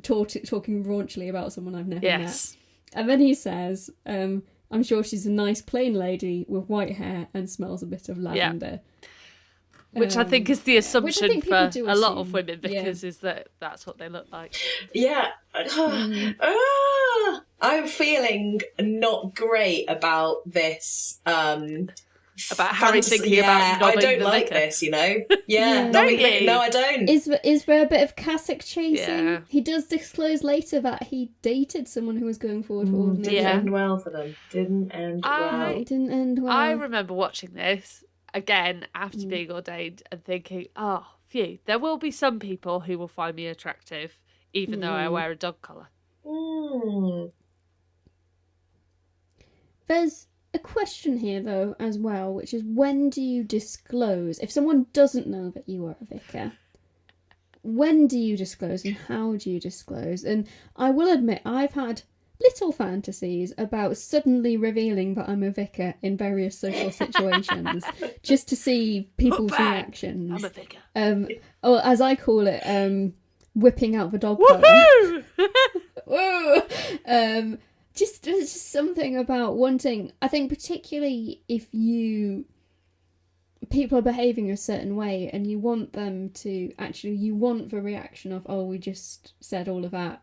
talking raunchily about someone I've never met. And then he says, I'm sure she's a nice plain lady with white hair and smells a bit of lavender. Which I think is the assumption for a lot of women, because is that's what they look like. Yeah. I'm feeling not great about this. About Harry thinking about nobbing I don't the like vicar. this, you know? Yeah. Don't you? No, I don't. Is there a bit of cassock chasing? Yeah. He does disclose later that he dated someone who was going forward for ordination. Didn't end well for them. Didn't end well. It didn't end well. I remember watching this again after being ordained and thinking, oh, phew, there will be some people who will find me attractive even though I wear a dog collar. There's a question here, though, as well, which is, when do you disclose? If someone doesn't know that you are a vicar, when do you disclose and how do you disclose? And I will admit, I've had little fantasies about suddenly revealing that I'm a vicar in various social situations, just to see people's reactions. I'm a vicar. Or as I call it, whipping out the dog collar. Woo! Just something about wanting, I think particularly if people are behaving a certain way and you want them to, actually you want the reaction of, oh, we just said all of that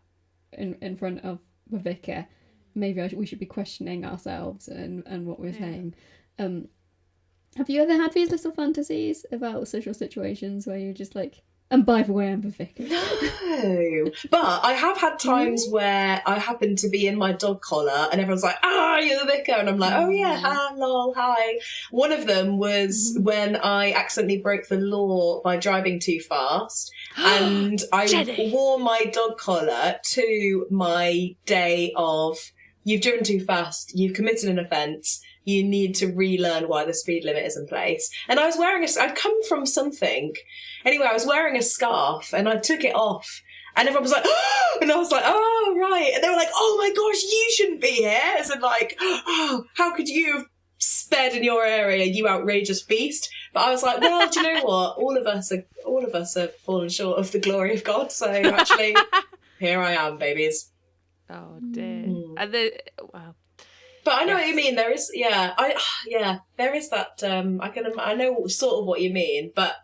in front of the vicar, maybe we should be questioning ourselves and what we're saying. Have you ever had these little fantasies about social situations where you're just like, and by the way, I'm the vicar? No, but I have had times where I happen to be in my dog collar and everyone's like, you're the vicar, and I'm like, oh yeah, lol, hi. One of them was when I accidentally broke the law by driving too fast, and I wore my dog collar to my day of, you've driven too fast, you've committed an offence, you need to relearn why the speed limit is in place. And I was wearing I'd come from something. Anyway, I was wearing a scarf and I took it off and everyone was like, oh! And I was like, oh, right. And they were like, oh my gosh, you shouldn't be here. As in like, oh, how could you have sped in your area, you outrageous beast? But I was like, well, do you know what? All of us have fallen short of the glory of God. So actually, here I am, babies. Oh dear. And then, wow. But I know what you mean. There is, there is that. I know sort of what you mean, but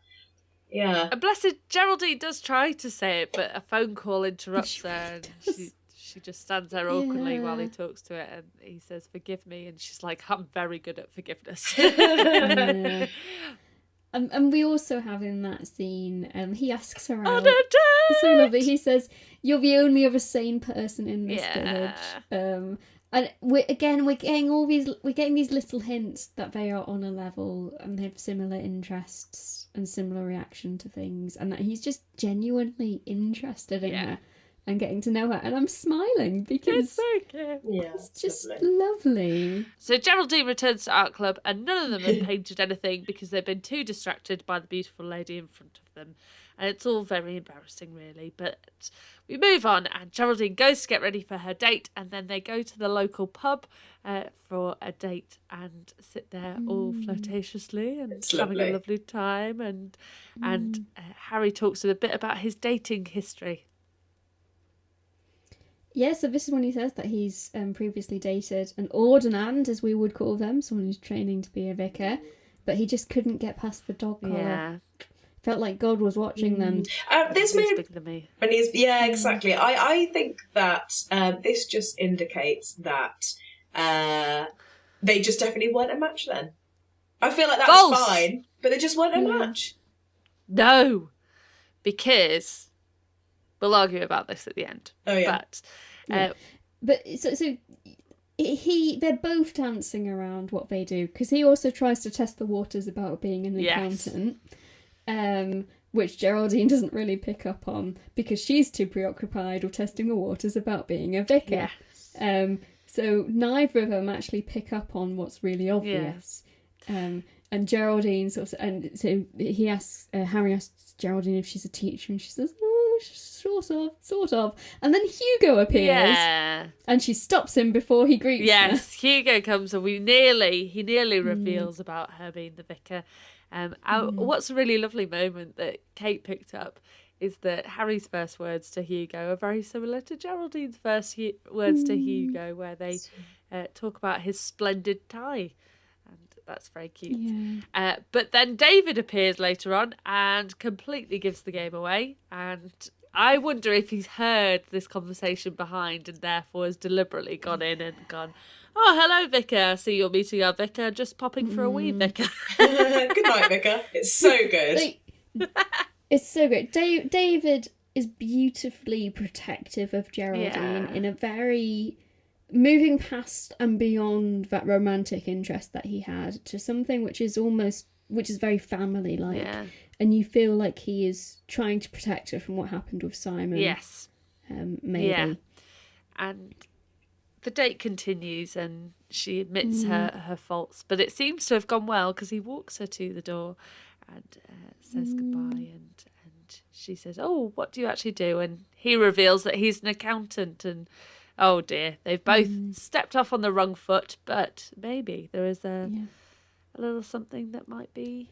yeah. And blessed Geraldine does try to say it, but a phone call interrupts her, and she just stands there awkwardly while he talks to it, and he says, "Forgive me," and she's like, "I'm very good at forgiveness." Yeah. And we also have in that scene, he asks her out. It's so lovely. He says, "You're the only other sane person in this village." And we're getting these little hints that they are on a level and they have similar interests and similar reaction to things, and that he's just genuinely interested in her and getting to know her. And I'm smiling because it's so cute. Yeah, it's just lovely. So Geraldine returns to art club, and none of them have painted anything because they've been too distracted by the beautiful lady in front of them. And it's all very embarrassing, really. But we move on, and Geraldine goes to get ready for her date, and then they go to the local pub for a date and sit there all flirtatiously and having a lovely time. And Harry talks a bit about his dating history. Yeah, so this is when he says that he's previously dated an ordinand, as we would call them, someone who's training to be a vicar, but he just couldn't get past the dog collar. Yeah. Felt like God was watching them. This He's bigger than me. And exactly. I think that this just indicates that they just definitely weren't a match then. I feel like that's False. fine, but they just weren't a match. No, because we'll argue about this at the end. Oh yeah. But so they're both dancing around what they do, because he also tries to test the waters about being an accountant, which Geraldine doesn't really pick up on because she's too preoccupied with testing the waters about being a vicar. Yes. So neither of them actually pick up on what's really obvious. And Geraldine and so he asks, Harry asks Geraldine if she's a teacher, and she says, "Oh, sort of." And then Hugo appears, and she stops him before he greets her. Yes, Hugo comes, and he nearly reveals about her being the vicar. What's a really lovely moment that Kate picked up is that Harry's first words to Hugo are very similar to Geraldine's first words to Hugo, where they talk about his splendid tie. And that's very cute. Yeah. But then David appears later on and completely gives the game away. And I wonder if he's heard this conversation behind and therefore has deliberately gone in and gone, "Oh, hello, Vicar. I see you're meeting our vicar. Just popping for a wee, Vicar." Good night, Vicar. It's so good. It's so great. David is beautifully protective of Geraldine in a very moving past and beyond that romantic interest that he had to something which is very family-like. Yeah. And you feel like he is trying to protect her from what happened with Simon. Yes. Maybe. Yeah. And the date continues, and she admits her faults, but it seems to have gone well because he walks her to the door and says goodbye, and she says, "Oh, what do you actually do?" And he reveals that he's an accountant, and oh dear, they've both stepped off on the wrong foot, but maybe there is a little something that might be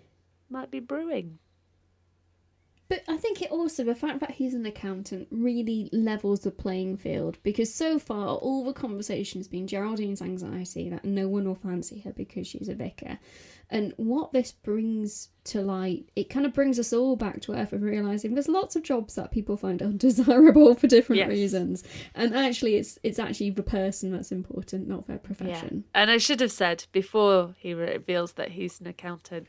brewing. But I think it also, the fact that he's an accountant really levels the playing field, because so far all the conversation's been Geraldine's anxiety that no one will fancy her because she's a vicar. And what this brings to light, it kind of brings us all back to earth of realising there's lots of jobs that people find undesirable for different reasons. And actually it's actually the person that's important, not their profession. Yeah. And I should have said, before he reveals that he's an accountant,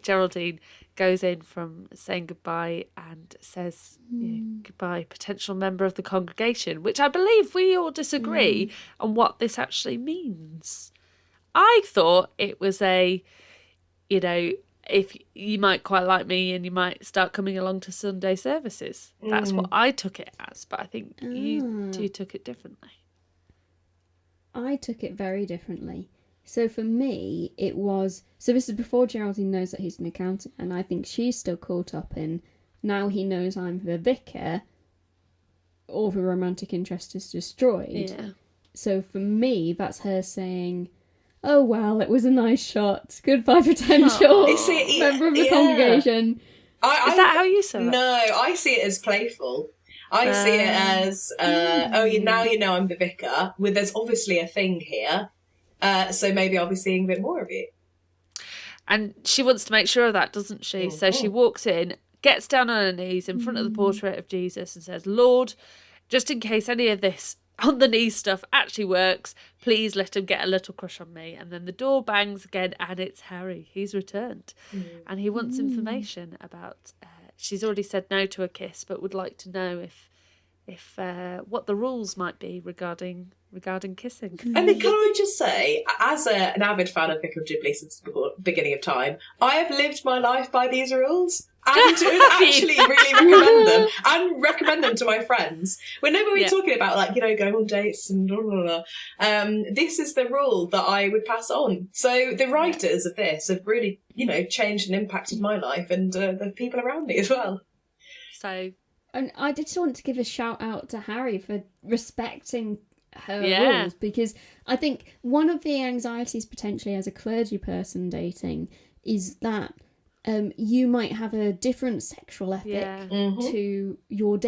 Geraldine goes in from saying goodbye and says, "Goodbye, potential member of the congregation," which I believe we all disagree on what this actually means. I thought it was if you might quite like me and you might start coming along to Sunday services. That's what I took it as, but I think you two took it differently. I took it very differently. So for me, it was... So this is before Geraldine knows that he's an accountant, and I think she's still caught up in, now he knows I'm the vicar, all the romantic interest is destroyed. Yeah. So for me, that's her saying, "Oh, well, it was a nice shot. Goodbye, potential member of the congregation." Is that how you saw it? No, I see it as playful. I see it as, now you know I'm the vicar. There's obviously a thing here. So maybe I'll be seeing a bit more of you. And she wants to make sure of that, doesn't she? So she walks in, gets down on her knees in front of the portrait of Jesus and says, Lord, just in case any of this on the knees stuff actually works, please let him get a little crush on me. And then the door bangs again, and it's Harry. He's returned. And he wants information about... she's already said no to a kiss, but would like to know if what the rules might be regarding kissing. And then can I just say, as an avid fan of Vicar of Dibley since the beginning of time, I have lived my life by these rules. And would actually really recommend them, and recommend them to my friends. Whenever we're talking about, like, going on dates and blah, blah, blah, this is the rule that I would pass on. So the writers of this have really, changed and impacted my life and the people around me as well. So... And I just want to give a shout out to Harry for respecting her rules, because I think one of the anxieties potentially as a clergy person dating is that you might have a different sexual ethic to your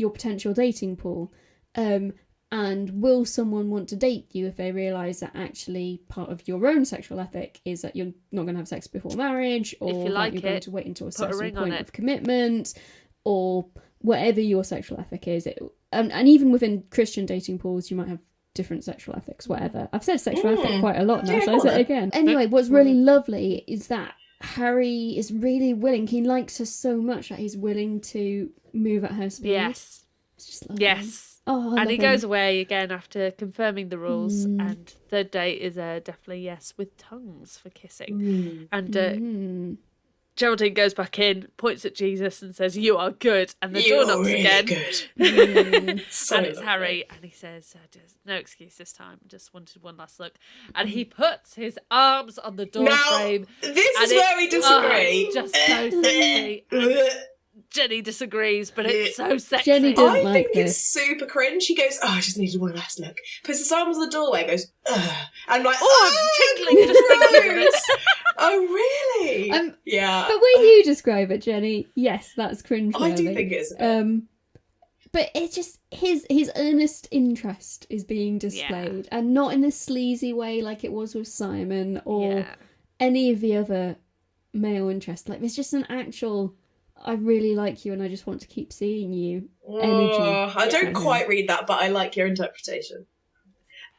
potential dating pool, and will someone want to date you if they realise that actually part of your own sexual ethic is that you're not going to have sex before marriage, or if you like that you're going it, to wait until a put a certain ring on point it. of commitment, or whatever your sexual ethic is. And even within Christian dating pools, you might have different sexual ethics, whatever. I've said sexual ethic quite a lot now, so I'll say it again. Anyway, what's really lovely is that Harry is really willing. He likes her so much that he's willing to move at her speed. Yes. It's just lovely. Yes. Oh, and he goes away again after confirming the rules. And third date is definitely yes, with tongues for kissing. And Geraldine goes back in, points at Jesus and says, "You are good." And the door knocks really again. Good. So And it's lovely. Harry, and he says, "No excuse this time. Just wanted one last look." And he puts his arms on the door Now, frame. this and is where we disagree. it's just so sexy. And Jenny disagrees, but it's so sexy. Jenny doesn't I like think it's super cringe. He goes, I just needed one last look. Puts his arms on the doorway, goes, ugh. I'm like, I'm tingling just thinking of it. Oh, really? Yeah. The way you describe it, Jenny, yes, that's cringe. I do think it's a bit. But it's just his earnest interest is being displayed, and not in this sleazy way like it was with Simon or any of the other male interest. Like, there's just an actual, I really like you and I just want to keep seeing you energy. I don't quite read that, but I like your interpretation.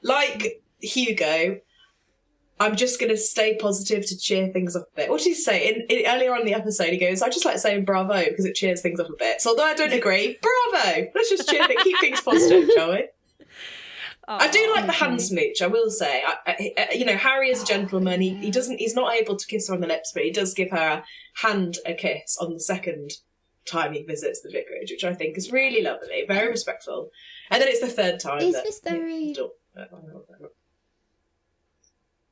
Like Hugo, I'm just going to stay positive to cheer things up a bit. What did he say? Earlier on in the episode, he goes, I just like saying bravo because it cheers things up a bit. So although I don't agree, bravo! Let's just keep things positive, shall we? I do like the hand smooch, I will say. Harry is a gentleman. He's not able to kiss her on the lips, but he does give her a kiss on the second time he visits the vicarage, which I think is really lovely, very respectful. And then it's the third time. Is this very...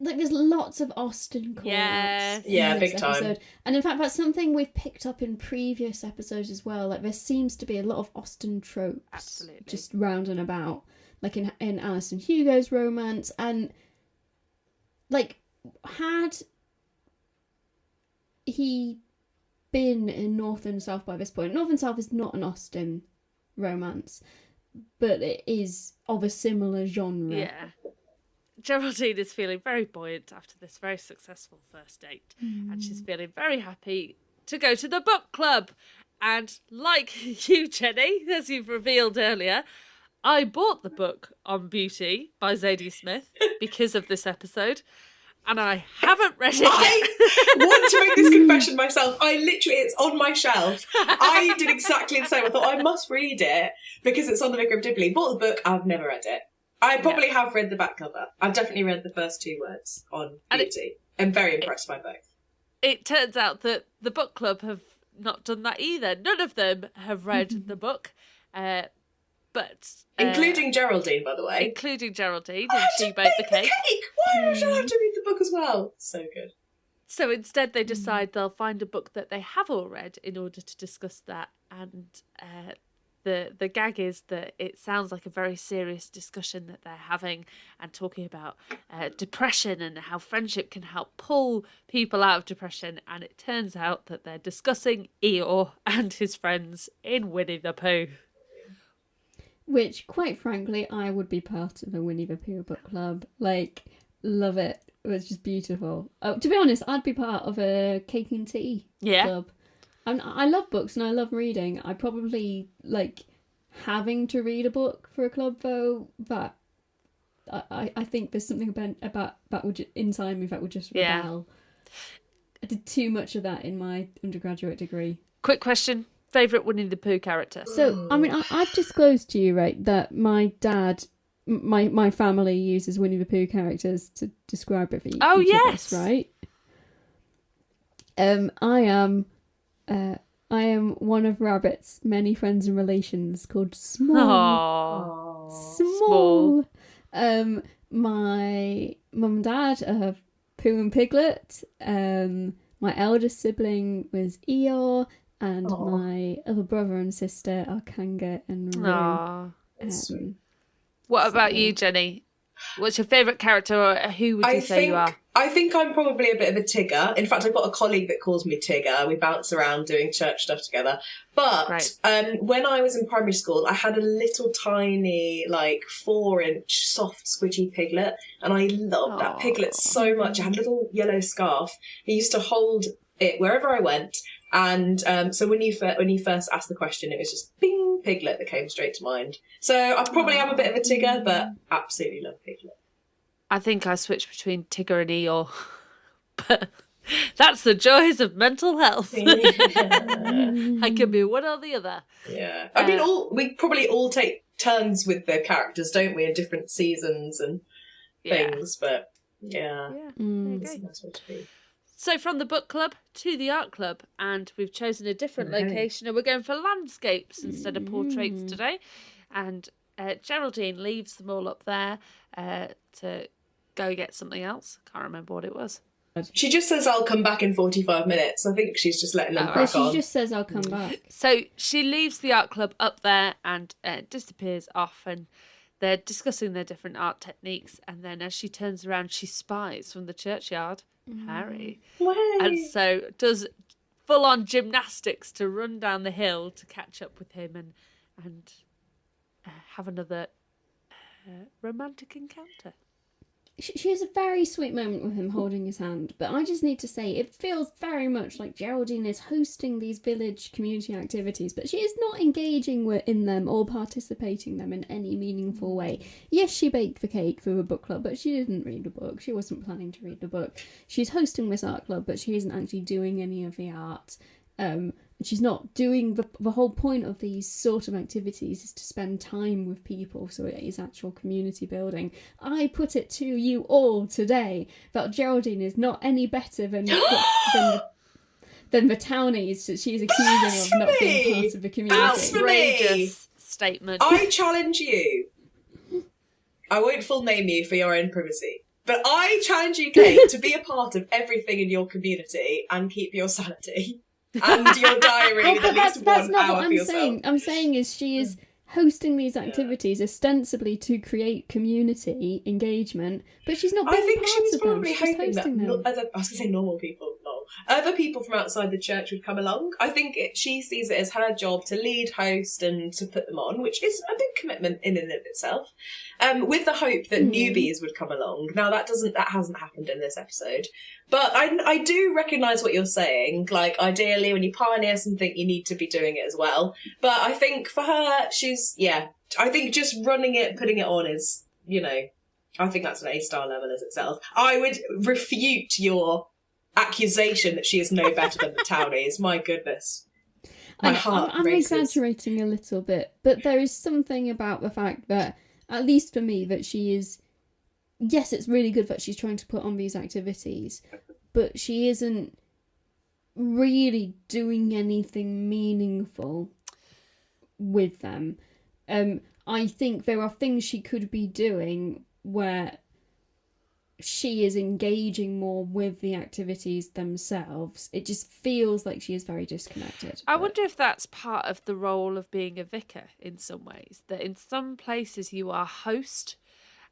Like, there's lots of Austen call-outs. Yeah, big episode. time. And in fact, that's something we've picked up in previous episodes as well. Like, there seems to be a lot of Austen tropes just round and about. Like in Alice and Hugo's romance. And, like, had he been in North and South by this point... North and South is not an Austen romance, but it is of a similar genre. Yeah. Geraldine is feeling very buoyant after this very successful first date. And she's feeling very happy to go to the book club. And like you, Jenny, as you've revealed earlier, I bought the book on Beauty by Zadie Smith because of this episode. And I haven't read it yet. I want to make this confession myself. It's on my shelf. I did exactly the same. I thought I must read it because it's on the Vicar of Dibley. Bought the book, I've never read it. I probably have read the back cover. I've definitely read the first 2 words on Beauty. I'm very impressed by both. It turns out that the book club have not done that either. None of them have read the book. But including Geraldine, by the way. Including Geraldine, and she baked the cake. Why should I have to read the book as well? So good. So instead they decide they'll find a book that they have all read in order to discuss that. And the gag is that it sounds like a very serious discussion that they're having and talking about depression and how friendship can help pull people out of depression. And it turns out that they're discussing Eeyore and his friends in Winnie the Pooh. Which, quite frankly, I would be part of a Winnie the Pooh book club. Like, love it. It was just beautiful. To be honest, I'd be part of a cake and tea club. I love books and I love reading. I probably like having to read a book for a club though, but I think there's something about inside me that would just rebel. I did too much of that in my undergraduate degree. Quick question. Favourite Winnie the Pooh character? So, I mean, I've disclosed to you, right, that my dad, my family uses Winnie the Pooh characters to describe it for each of us, right? I am one of Rabbit's many friends and relations called Small. Small. My mum and dad are Pooh and Piglet. My eldest sibling was Eeyore, and my other brother and sister are Kanga and Roo. What about you, Jenny? What's your favourite character, or who would you say you are? I think I'm probably a bit of a Tigger. In fact, I've got a colleague that calls me Tigger. We bounce around doing church stuff together. But when I was in primary school, I had a little tiny, 4-inch soft squidgy piglet. And I loved that piglet so much. I had a little yellow scarf. I used to hold it wherever I went. And so when you first asked the question, it was just bing, Piglet that came straight to mind. So I probably am a bit of a Tigger, but absolutely love Piglet. I think I switched between Tigger and Eeyore. But that's the joys of mental health. I can be one or the other. Yeah. I mean, we probably all take turns with the characters, don't we, in different seasons and things. But that's what to be. So from the book club to the art club, and we've chosen a different location, and we're going for landscapes instead of portraits today. And Geraldine leaves them all up there to go get something else. Can't remember what it was. She just says, I'll come back in 45 minutes. I think she's just letting them crack on. She just says, I'll come back. So she leaves the art club up there and disappears off, and they're discussing their different art techniques. And then as she turns around, she spies from the churchyard Harry. And so does full-on gymnastics to run down the hill to catch up with him and have another romantic encounter. She has a very sweet moment with him holding his hand, but I just need to say it feels very much like Geraldine is hosting these village community activities, but she is not engaging in them or participating in them in any meaningful way. Yes, she baked the cake for the book club, but she didn't read the book. She wasn't planning to read the book. She's hosting this art club, but she isn't actually doing any of the art. She's not doing the whole point of these sort of activities is to spend time with people, so it is actual community building. I put it to you all today that Geraldine is not any better than the townies that she's accusing of not being part of the community. Outrageous statement. I challenge you. I won't full name you for your own privacy, but I challenge you, Kate, to be a part of everything in your community and keep your sanity. And your diary with at least 1 hour for yourself. Saying. I'm saying is she is hosting these activities ostensibly to create community engagement, but she's not being part she was of probably them. hoping that I was going to say normal people, other people from outside the church would come along. I think she sees it as her job to lead, host, and to put them on, which is a big commitment in and of itself. With the hope that newbies would come along. Now that hasn't happened in this episode, but I do recognise what you're saying. Like, ideally, when you pioneer something, you need to be doing it as well. But I think for her, I think just running it, putting it on is, I think that's an A-star level as itself. I would refute your accusation that she is no better than the townies. My goodness. I'm exaggerating a little bit, but there is something about the fact that, at least for me, that she is... Yes, it's really good that she's trying to put on these activities, but she isn't really doing anything meaningful with them. I think there are things she could be doing where she is engaging more with the activities themselves. It just feels like she is very disconnected. I wonder if that's part of the role of being a vicar in some ways, that in some places you are host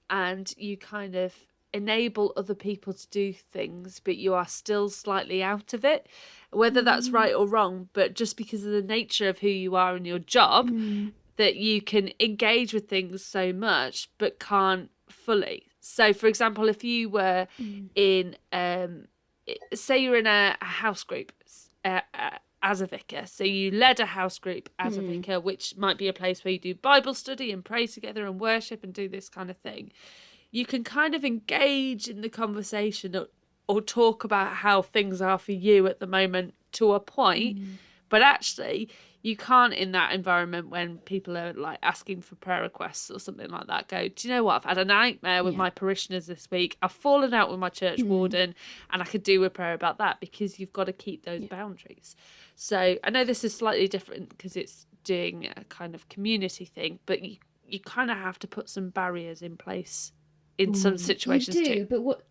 and you kind of enable other people to do things, but you are still slightly out of it, whether that's right or wrong, but just because of the nature of who you are in your job, that you can engage with things so much but can't fully. So, for example, if you were in, say you're in a house group as a vicar, so you led a house group as a vicar, which might be a place where you do Bible study and pray together and worship and do this kind of thing. You can kind of engage in the conversation or talk about how things are for you at the moment to a point, but actually you can't in that environment when people are like asking for prayer requests or something like that go, do you know what, I've had a nightmare with my parishioners this week, I've fallen out with my church warden, and I could do a prayer about that, because you've got to keep those boundaries. So I know this is slightly different because it's doing a kind of community thing, but you kind of have to put some barriers in place in some situations you do, too.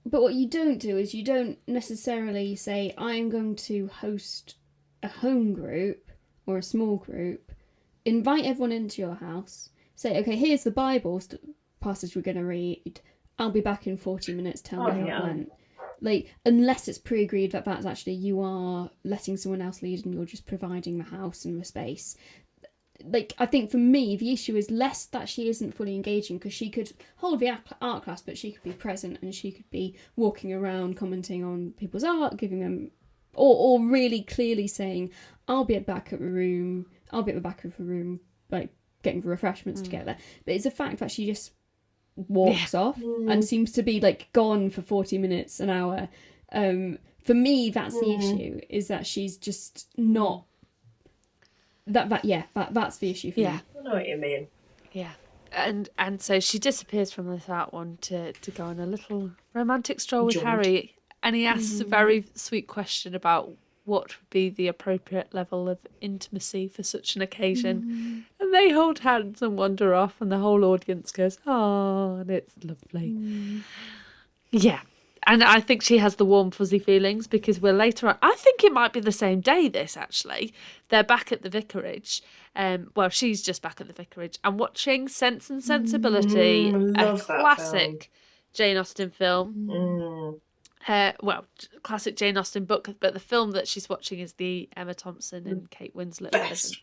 But what you don't do is you don't necessarily say, I'm going to host a home group or a small group, invite everyone into your house, say, okay, here's the Bible passage we're going to read, I'll be back in 40 minutes, tell me how it went. Like, unless it's pre-agreed that that's actually, you are letting someone else lead and you're just providing the house and the space. Like, I think for me, the issue is less that she isn't fully engaging, because she could hold the art class, but she could be present and she could be walking around, commenting on people's art, giving them, or really clearly saying, I'll be at the back of the room, like, getting the refreshments together. But it's a fact that she just walks off and seems to be, like, gone for 40 minutes, an hour. For me, that's the issue, is that she's just not... That's the issue for me. I know what you mean. Yeah. And so she disappears from this art one to go on a little romantic stroll with Harry, and he asks a very sweet question about what would be the appropriate level of intimacy for such an occasion. And they hold hands and wander off, and the whole audience goes, oh, and it's lovely. Yeah. And I think she has the warm, fuzzy feelings, because we're later on. I think it might be the same day, this, actually. They're back at the vicarage. Well, she's just back at the vicarage and watching Sense and Sensibility, a classic Jane Austen film. Classic Jane Austen book, but the film that she's watching is the Emma Thompson and Kate Winslet version.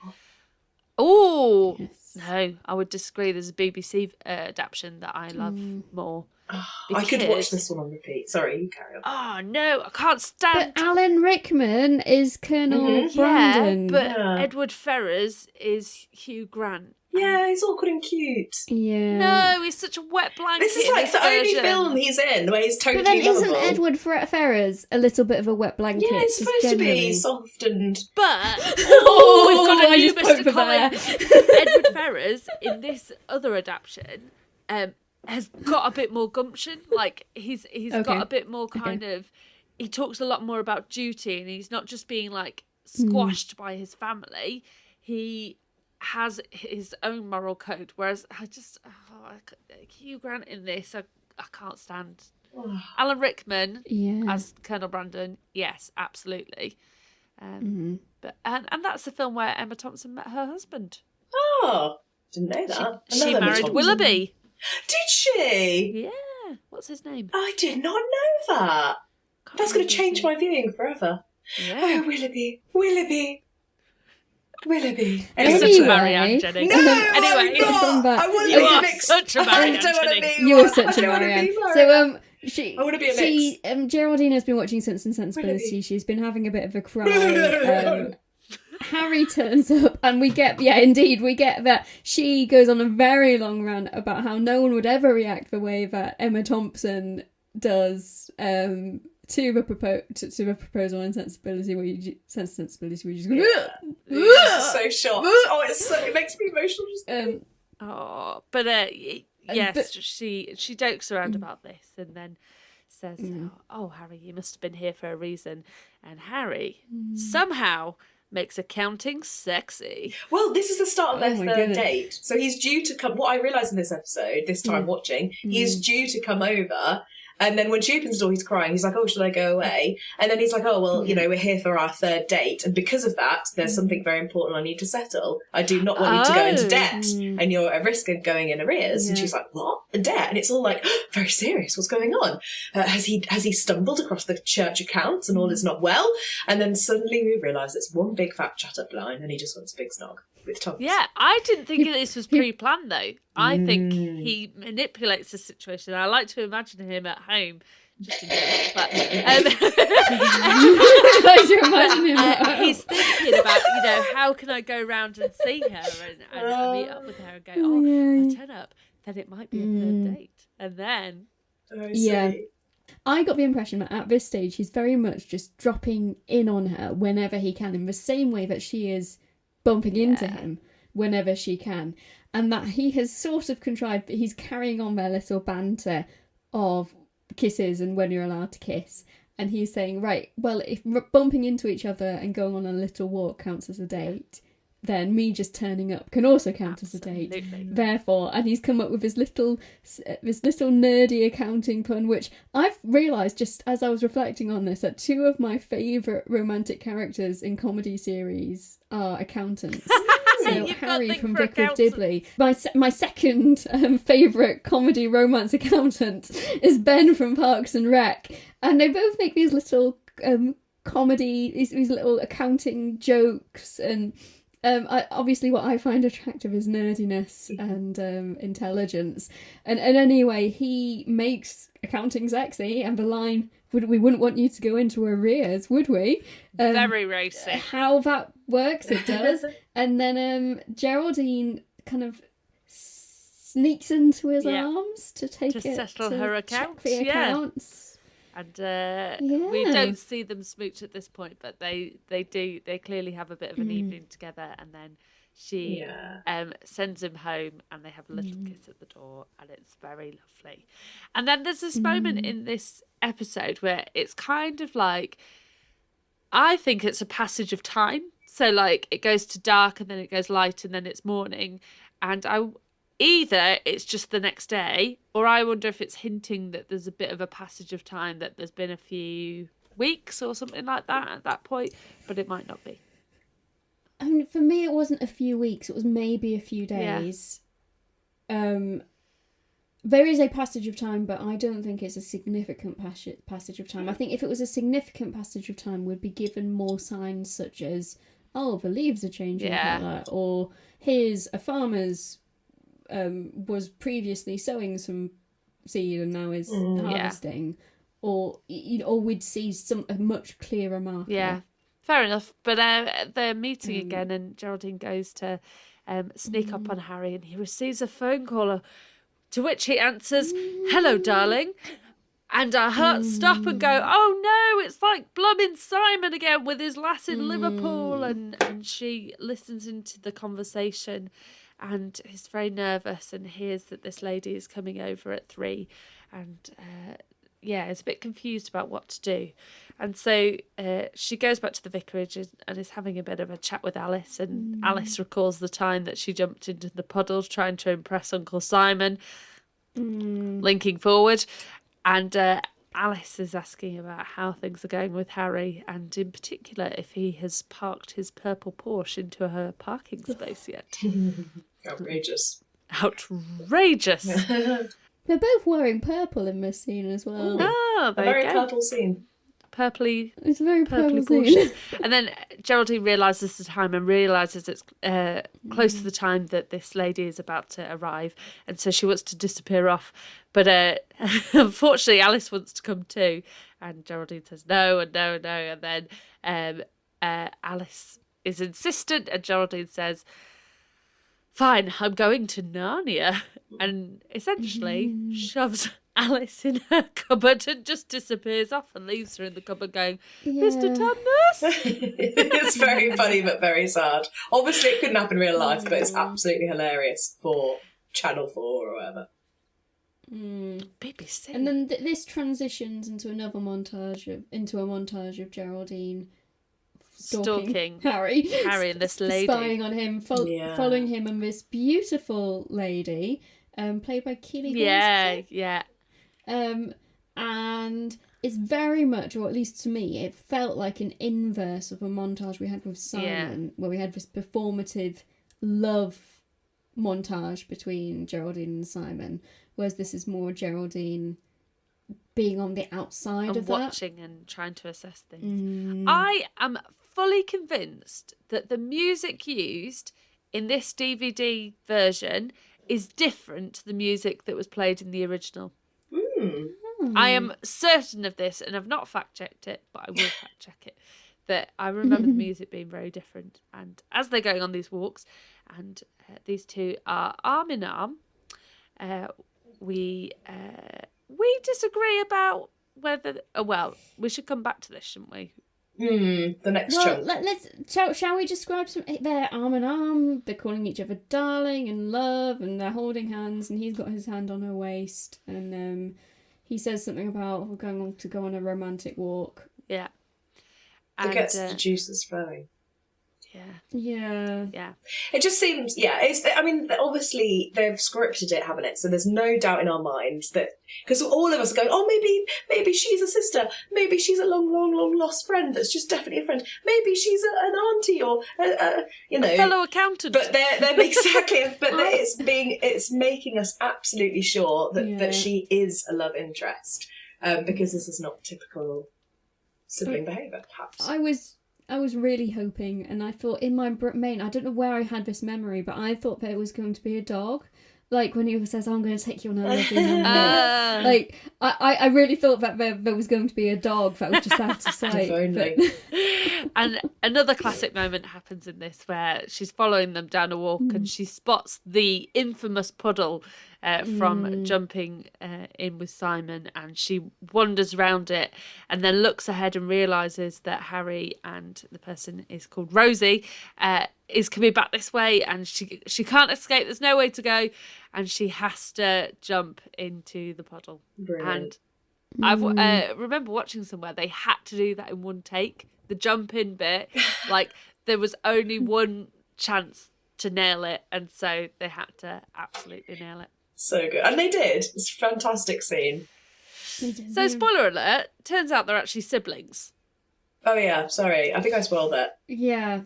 Oh, no, I would disagree. There's a BBC adaptation that I love more. I could watch this one on repeat. Sorry, you carry on. Oh, no, I can't stand... But Alan Rickman is Colonel Brandon. Yeah, but Edward Ferrars is Hugh Grant. Yeah, he's awkward and cute. Yeah. No, he's such a wet blanket. This is like the only film he's in where he's totally lovable. But then lovable. isn't Edward Ferrars a little bit of a wet blanket? Yeah, he's supposed to be soft and... But, we've got a new Mr. Collins. Edward Ferrars, in this other adaptation, has got a bit more gumption. Like, he's got a bit more kind of... He talks a lot more about duty, and he's not just being, like, squashed by his family. He has his own moral code, whereas Hugh Grant in this, I can't stand. Alan Rickman as Colonel Brandon, yes, absolutely. But and that's the film where Emma Thompson met her husband. Oh, didn't know that. She married Willoughby. Did she? Yeah. What's his name? I did not know that. That's going to change my viewing forever. Yeah. Oh, Willoughby. You're such a Marianne Jennings. No, anyway, I'm not. I want to you be are a mix. such a Marianne Jennings. You are such a Marianne. So I want to be a mix. Geraldine has been watching Sense and Sensibility. Willoughby. She's been having a bit of a cry. Harry turns up, and we get that she goes on a very long rant about how no one would ever react the way that Emma Thompson does to the proposal in Sensibility, where you just go, It's so shocked. It makes me emotional. She jokes around about this, and then says, "Oh, Harry, you must have been here for a reason." And Harry somehow makes accounting sexy. Well, this is the start of their third date. So he's due to come... What I realised in this episode, this time watching, he's due to come over. And then when she opens the door, he's crying. He's like, oh, should I go away? And then he's like, oh, well, you know, we're here for our third date. And because of that, there's something very important I need to settle. I do not want you to go into debt. And you're at risk of going in arrears. And she's like, what? A debt? And it's all like, very serious. What's going on? Has he stumbled across the church accounts and all is not well? And then suddenly we realise it's one big fat chat up line and he just wants a big snog. with Thomas. Yeah, I didn't think this was pre-planned though. I think he manipulates the situation. I like to imagine him at home, just in case. But like to imagine him. he's thinking about, how can I go round and see her and meet up with her and go, I turn up, then it might be a third date, and then I got the impression that at this stage he's very much just dropping in on her whenever he can, in the same way that she is bumping into him whenever she can, and that he has sort of contrived that he's carrying on their little banter of kisses and when you're allowed to kiss, and he's saying, right, well, if bumping into each other and going on a little walk counts as a date, then me just turning up can also count as a date. Therefore, and he's come up with this little nerdy accounting pun, which I've realised just as I was reflecting on this, that two of my favourite romantic characters in comedy series are accountants. So Harry from Vicar of Dibley. My second favourite comedy romance accountant is Ben from Parks and Rec, and they both make these little comedy, these little accounting jokes, and obviously what I find attractive is nerdiness and intelligence. And anyway, he makes accounting sexy, and the line, we wouldn't want you to go into arrears, would we? Very racy. How that works, it does. And then Geraldine kind of sneaks into his arms to settle her accounts. Check the accounts. And we don't see them smooch at this point, but they clearly have a bit of an evening together, and then she sends him home, and they have a little kiss at the door, and it's very lovely. And then there's this moment in this episode where it's kind of like, I think it's a passage of time. So like it goes to dark, and then it goes light, and then it's morning, and either it's just the next day, or I wonder if it's hinting that there's a bit of a passage of time, that there's been a few weeks or something like that at that point, but it might not be. I mean, for me, it wasn't a few weeks. It was maybe a few days. Yeah. There is a passage of time, but I don't think it's a significant passage of time. I think if it was a significant passage of time, we'd be given more signs such as, oh, the leaves are changing colour, or here's a farmer's was previously sowing some seed and now is harvesting, or we'd see a much clearer marker. Yeah, fair enough. But they're meeting again, and Geraldine goes to sneak up on Harry, and he receives a phone call, to which he answers, "Hello, darling." And our hearts stop and go, oh no, it's like Bloomin' Simon again with his lass in Liverpool. And she listens into the conversation and is very nervous and hears that this lady is coming over at 3, and is a bit confused about what to do. And so she goes back to the vicarage and is having a bit of a chat with Alice, and Alice recalls the time that she jumped into the puddle trying to impress Uncle Simon, linking forward. And Alice is asking about how things are going with Harry, and in particular if he has parked his purple Porsche into her parking space yet. Outrageous. They're both wearing purple in this scene as well. Oh, a very purple scene. It's a very purple scene. And then Geraldine realises the time and realises it's close to the time that this lady is about to arrive, and so she wants to disappear off. But unfortunately, Alice wants to come too, and Geraldine says no and no and no, and then Alice is insistent, and Geraldine says, "Fine, I'm going to Narnia," and essentially shoves Alice in her cupboard and just disappears off and leaves her in the cupboard going, Mr. Tumnus. It's very funny but very sad. Obviously it couldn't happen in real life, but it's absolutely hilarious for Channel 4 or whatever. BBC. And then this transitions into a montage of Geraldine stalking Harry and this lady, spying on him, following him and this beautiful lady, played by Keely Hawes. And it's very much, or at least to me, it felt like an inverse of a montage we had with Simon, where we had this performative love montage between Geraldine and Simon, whereas this is more Geraldine being on the outside and of that, watching and trying to assess things. I am fully convinced that the music used in this DVD version is different to the music that was played in the original. I am certain of this, and I've not fact-checked it, but I will fact-check it, that I remember the music being very different. And as they're going on these walks, and these two are arm in arm, we disagree about whether... we should come back to this, shouldn't we? The next chunk. Shall we describe some? They're arm in arm. They're calling each other darling and love, and they're holding hands. And he's got his hand on her waist, and he says something about we're going to go on a romantic walk. Yeah, It gets the juices flowing. Yeah. It just seems, obviously they've scripted it, haven't it? So there's no doubt in our minds that, because all of us are going, oh, maybe she's a sister, maybe she's a long, long, long lost friend that's just definitely a friend, maybe she's an auntie or a fellow accountant. But they're exactly, but it's making us absolutely sure that she is a love interest, because this is not typical sibling behaviour, perhaps. I was really hoping, and I thought in my brain, I don't know where I had this memory, but I thought that it was going to be a dog. Like when he says, I'm going to take you on a lovely number. Like, I really thought that there was going to be a dog that was just out of sight. And another classic moment happens in this where she's following them down a walk and she spots the infamous puddle from jumping in with Simon, and she wanders around it and then looks ahead and realises that Harry and the person is called Rosie is coming back this way, and she can't escape. There's no way to go, and she has to jump into the puddle. Brilliant. And I remember watching somewhere they had to do that in one take. The jump in bit, like there was only one chance to nail it, and so they had to absolutely nail it. So good. And they did. It's a fantastic scene. So, spoiler alert, turns out they're actually siblings. Oh yeah, sorry. I think I spoiled it. Yeah.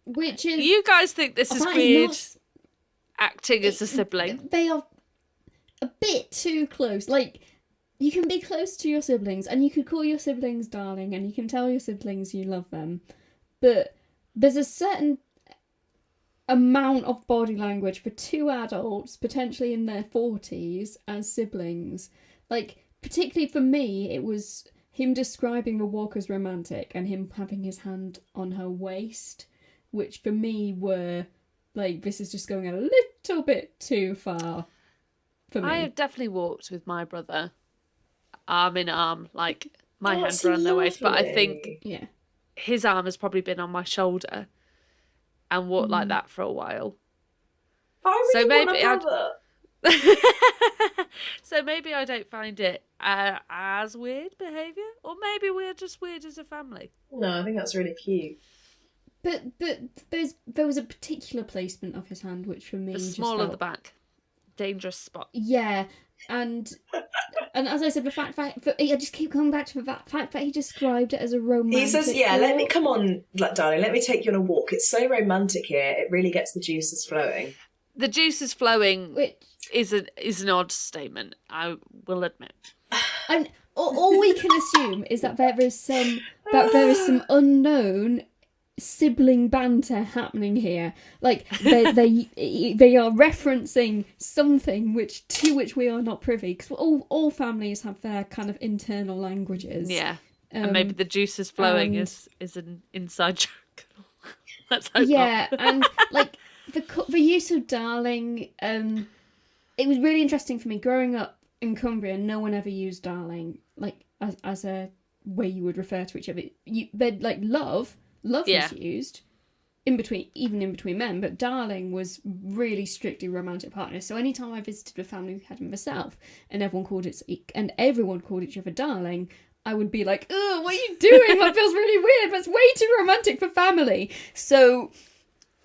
Which is... You guys think this is weird, acting as a sibling? They are a bit too close. Like, you can be close to your siblings, and you could call your siblings darling, and you can tell your siblings you love them. But there's a certain amount of body language for two adults, potentially in their 40s, as siblings. Like, particularly for me, it was him describing the walk as romantic and him having his hand on her waist, which for me were, like, this is just going a little bit too far for me. I have definitely walked with my brother, arm in arm, like, my hands around their waist, but I think his arm has probably been on my shoulder and walked like that for a while. I really want a brother. So maybe I don't find it as weird behaviour, or maybe we're just weird as a family. No, I think that's really cute. But there was a particular placement of his hand which for me the just small felt... of the back, dangerous spot. Yeah, and as I said, the fact that I just keep coming back to the fact that he described it as a romantic. He says, "Yeah, let me come on, darling. Let me take you on a walk. It's so romantic here. It really gets the juices flowing." The juices flowing is an odd statement, I will admit. And all we can assume is that there is some unknown sibling banter happening here. Like they are referencing something to which we are not privy, because all families have their kind of internal languages. Yeah, and maybe the juices flowing is an inside joke. Let's hope not. And like. The use of darling, it was really interesting for me. Growing up in Cumbria, no one ever used darling, like, as a way you would refer to each other. They'd, like, love was used, even in between men, but darling was really strictly romantic partners. So anytime I visited a family who had it myself, and everyone called each other darling, I would be like, oh, what are you doing? That feels really weird. That's way too romantic for family. So...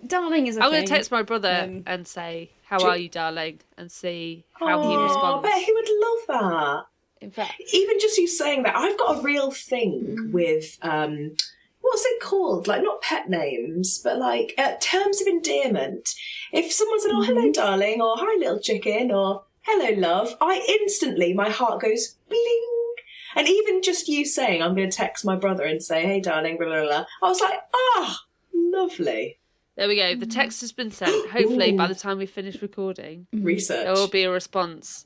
darling is a I'm thing. going to text my brother and say, how are you, darling? And see how he responds. I bet he would love that. In fact, even just you saying that, I've got a real thing with, what's it called? Like, not pet names, but like terms of endearment. If someone said, oh, hello, darling, or hi, little chicken, or hello, love, my heart goes bling. And even just you saying, I'm going to text my brother and say, hey, darling, blah, blah, blah, I was like, Lovely. There we go. The text has been sent. Hopefully, by the time we finish recording, Research. there will be a response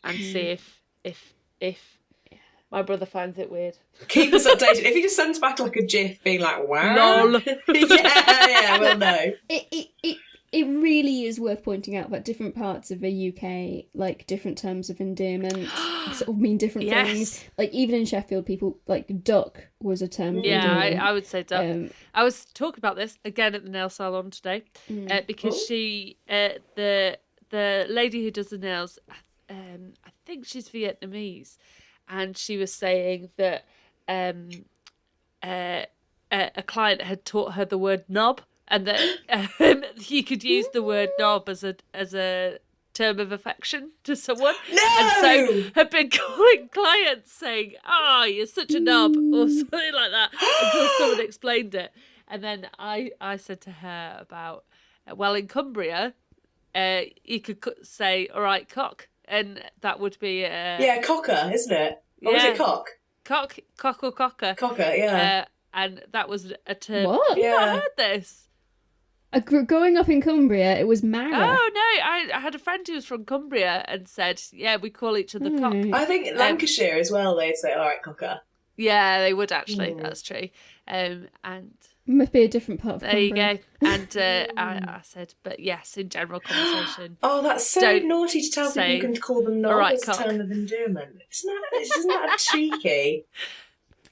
and see if my brother finds it weird. Keep us updated. If he just sends back like a GIF being like, wow. Lol. yeah, we'll know. It really is worth pointing out that different parts of the UK, like different terms of endearment, sort of mean different things. Like even in Sheffield, people like duck was a term. Of endearment. I would say duck. I was talking about this again at the nail salon today because she, the lady who does the nails, I think she's Vietnamese, and she was saying that a client had taught her the word knob. And that you could use the word knob as a term of affection to someone. No! And so had been calling clients saying, "Oh, you're such a knob," or something like that, until someone explained it. And then I said to her about, well, in Cumbria, you could say, "All right, cock," and that would be cocker, isn't it? Or was it cock? Cock or cocker. Cocker, yeah. And that was a term. What? Yeah, I heard this. Growing up in Cumbria, it was Mara. Oh no, I had a friend who was from Cumbria and said, yeah, we call each other cock. I think Lancashire as well, they'd say, all right, cocker. Yeah, they would actually, that's true. And must be a different part of there Cumbria. you go. And I said, but yes, in general conversation. Oh, that's so naughty to tell people you can call them knob as a term of endearment. Isn't that cheeky?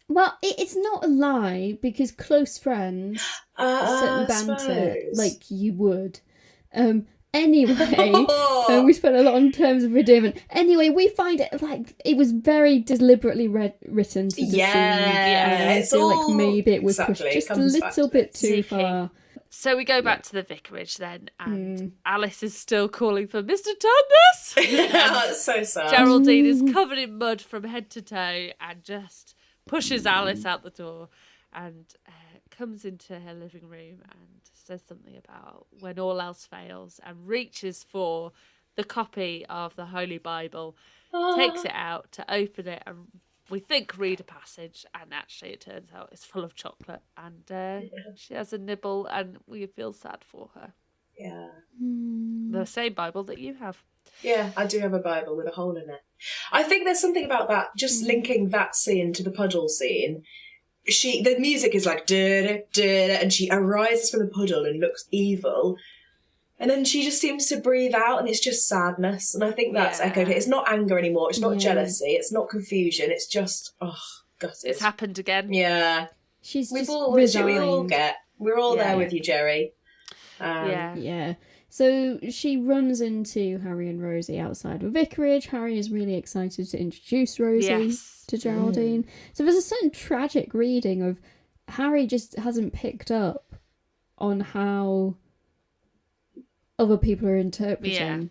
Well, it's not a lie, because close friends sit and banter like you would. Anyway, we spent a lot on terms of endearment. Anyway, we find it like it was very deliberately written to deceive. Yeah, I feel like maybe it was pushed just a little bit too far. So we go back to the vicarage then, and Alice is still calling for Mr. Turnus. That's so sad. Geraldine is covered in mud from head to toe and just pushes Alice out the door and comes into her living room and says something about when all else fails, and reaches for the copy of the Holy Bible, takes it out to open it, and we think read a passage, and actually it turns out it's full of chocolate, and she has a nibble, and we feel sad for her. Yeah. The same Bible that you have. Yeah, I do have a Bible with a hole in it. I think there's something about that, just linking that scene to the puddle scene. The music is like, da da, and she arises from the puddle and looks evil. And then she just seems to breathe out, and it's just sadness. And I think that's echoed here. It's not anger anymore. It's not jealousy. It's not confusion. It's just, gutted. It's happened again. Yeah. We're all there with you, Gerry. Yeah. So she runs into Harry and Rosie outside the vicarage. Harry is really excited to introduce Rosie to Geraldine. So there's a certain tragic reading of Harry just hasn't picked up on how other people are interpreting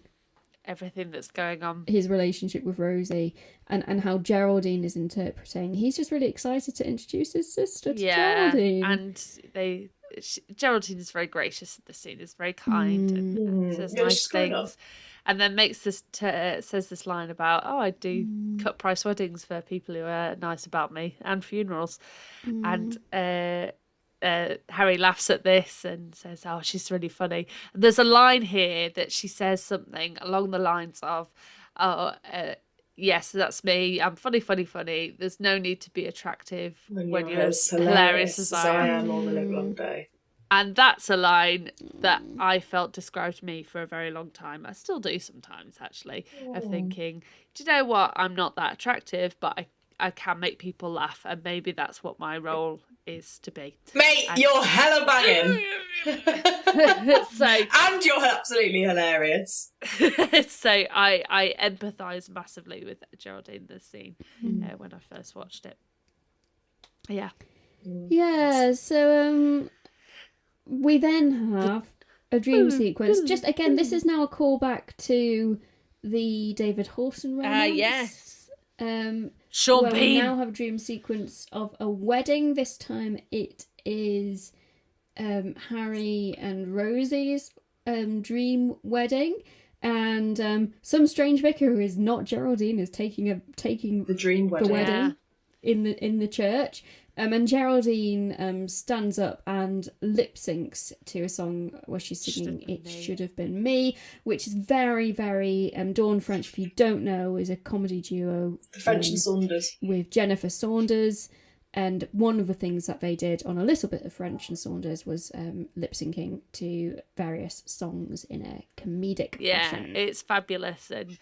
everything that's going on, his relationship with Rosie, and how Geraldine is interpreting. He's just really excited to introduce his sister to Geraldine. And Geraldine is very gracious in the scene, is very kind and says nice things, and then says this line about, I do cut price weddings for people who are nice about me, and funerals. And Harry laughs at this and says, she's really funny. And there's a line here that she says something along the lines of, yes, that's me. I'm funny. There's no need to be attractive when you're as hilarious as I am all the livelong day. And that's a line that I felt described me for a very long time. I still do sometimes, actually, of thinking, do you know what? I'm not that attractive, but I can make people laugh, and maybe that's what my role is to be. Mate, you're hella banging. And you're absolutely hilarious. So I empathise massively with Geraldine this scene when I first watched it. Yeah. Yeah, so we then have a dream sequence. Just again, this is now a callback to the David Hawson romance. Yes. Sean Bean. We now have a dream sequence of a wedding. This time it is Harry and Rosie's dream wedding, and some strange vicar who is not Geraldine is taking the dream wedding. in the church, And Geraldine stands up and lip syncs to a song where she's singing "It Should Have Been Me," which is very, very Dawn French. If you don't know, is a comedy duo, The French and Saunders, with Jennifer Saunders. And one of the things that they did on a little bit of French and Saunders was lip syncing to various songs in a comedic fashion. Yeah, it's fabulous. And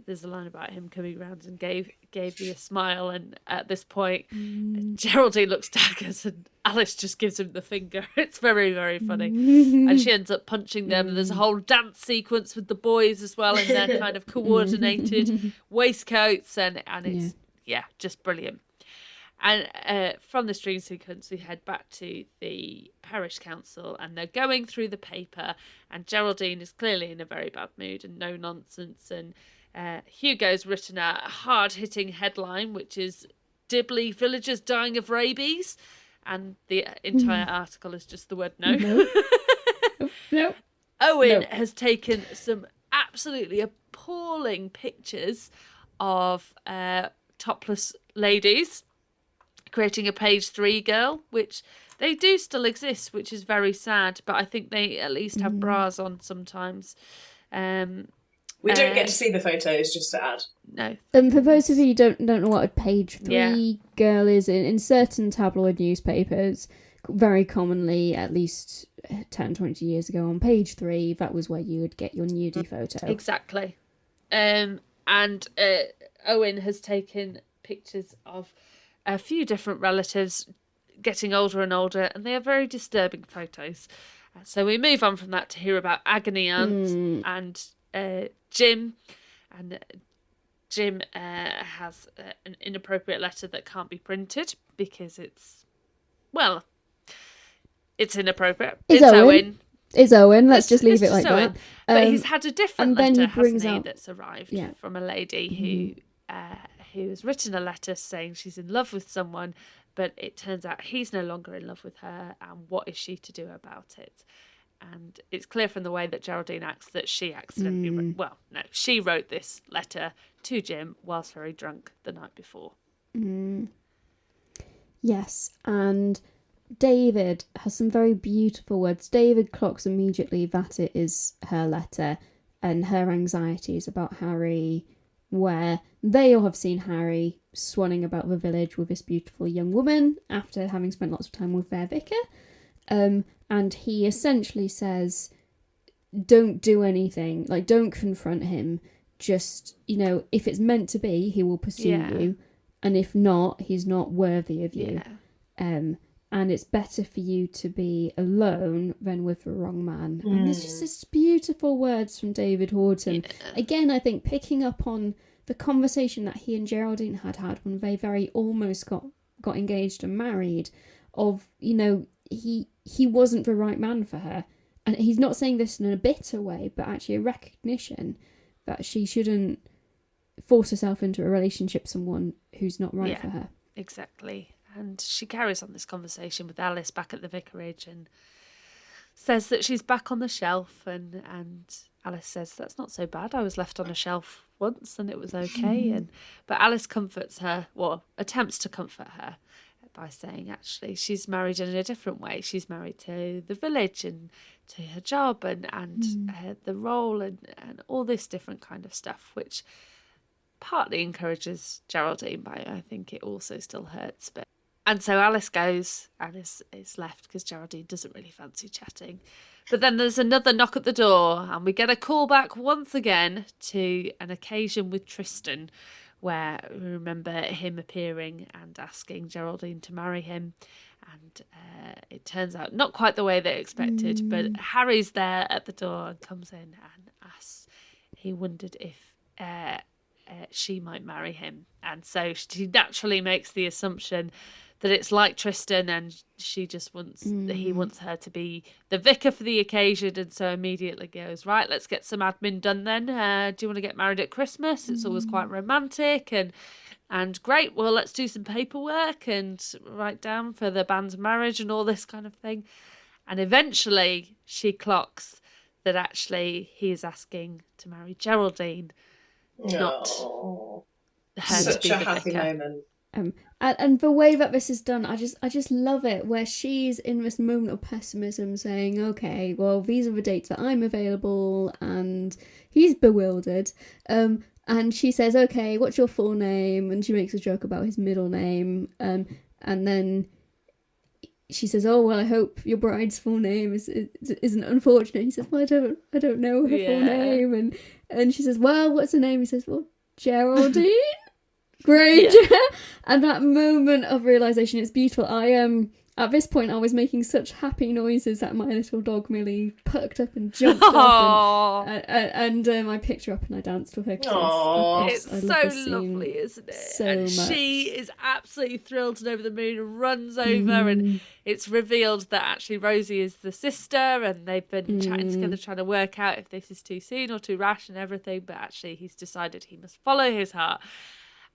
there's a line about him coming round and gave me a smile. And at this point, Geraldine looks daggers and Alice just gives him the finger. It's very, very funny. And she ends up punching them. And there's a whole dance sequence with the boys as well in their kind of coordinated waistcoats. And it's, just brilliant. And from this dream sequence, we head back to the parish council, and they're going through the paper, and Geraldine is clearly in a very bad mood and no nonsense. And Hugo's written a hard-hitting headline, which is "Dibley villagers dying of rabies," and the entire article is just the word no. No. Owen has taken some absolutely appalling pictures of topless ladies, creating a page 3 girl, which they do still exist, which is very sad, but I think they at least have bras on sometimes. We don't get to see the photos, just to add. No. For those of you who don't know what a page 3 girl is, in certain tabloid newspapers, very commonly, at least 10, 20 years ago, on page 3, that was where you would get your nudie photo. Exactly. And Owen has taken pictures of a few different relatives getting older and older, and they are very disturbing photos. So we move on from that to hear about Agony Aunt and Jim. And Jim has an inappropriate letter that can't be printed because it's inappropriate. It's Owen. It's Owen. Let's just leave it like Owen. that. But he's had a different letter, hasn't he, that's arrived from a lady who has written a letter saying she's in love with someone, but it turns out he's no longer in love with her, and what is she to do about it? And it's clear from the way that Geraldine acts that she accidentally she wrote this letter to Jim whilst very drunk the night before. Yes, and David has some very beautiful words. David clocks immediately that it is her letter and her anxieties about Harry, where they all have seen Harry swanning about the village with this beautiful young woman after having spent lots of time with their vicar. And he essentially says, don't do anything, like don't confront him. Just, if it's meant to be, he will pursue you. And if not, he's not worthy of you. And it's better for you to be alone than with the wrong man. And there's just this beautiful words from David Horton. Again, I think picking up on the conversation that he and Geraldine had when they very almost got engaged and married, of, he wasn't the right man for her. And he's not saying this in a bitter way, but actually a recognition that she shouldn't force herself into a relationship with someone who's not right for her. Exactly. And she carries on this conversation with Alice back at the vicarage and says that she's back on the shelf, and Alice says, that's not so bad. I was left on a shelf once and it was okay. But Alice comforts her, attempts to comfort her by saying actually she's married in a different way. She's married to the village and to her job and the role and all this different kind of stuff, which partly encourages Geraldine, but I think it also still hurts. And so Alice goes and is left because Geraldine doesn't really fancy chatting. But then there's another knock at the door, and we get a call back once again to an occasion with Tristan, where we remember him appearing and asking Geraldine to marry him. And it turns out not quite the way they expected, but Harry's there at the door and comes in and asks. He wondered if she might marry him. And so she naturally makes the assumption that it's like Tristan, and she just wants he wants her to be the vicar for the occasion, and so immediately goes, right, let's get some admin done then. Do you want to get married at Christmas? It's always quite romantic, and great. Well, let's do some paperwork and write down for the band's marriage and all this kind of thing. And eventually she clocks that actually he is asking to marry Geraldine, not her Such to be a the happy vicar. moment. And the way that this is done, I just love it, where she's in this moment of pessimism saying, okay, well, these are the dates that I'm available, and he's bewildered. And she says, okay, what's your full name? And she makes a joke about his middle name. And then she says, oh, well, I hope your bride's full name isn't unfortunate. He says, well, I don't know her full name. And she says, well, what's her name? He says, well, Geraldine? Great. Yeah. And that moment of realisation, it's beautiful. At this point, I was making such happy noises that my little dog Millie perked up and jumped up, and I picked her up and I danced with her. It's so lovely, isn't it? So and much. She is absolutely thrilled and over the moon and runs over, and it's revealed that actually Rosie is the sister, and they've been chatting together trying to work out if this is too soon or too rash and everything, but actually he's decided he must follow his heart.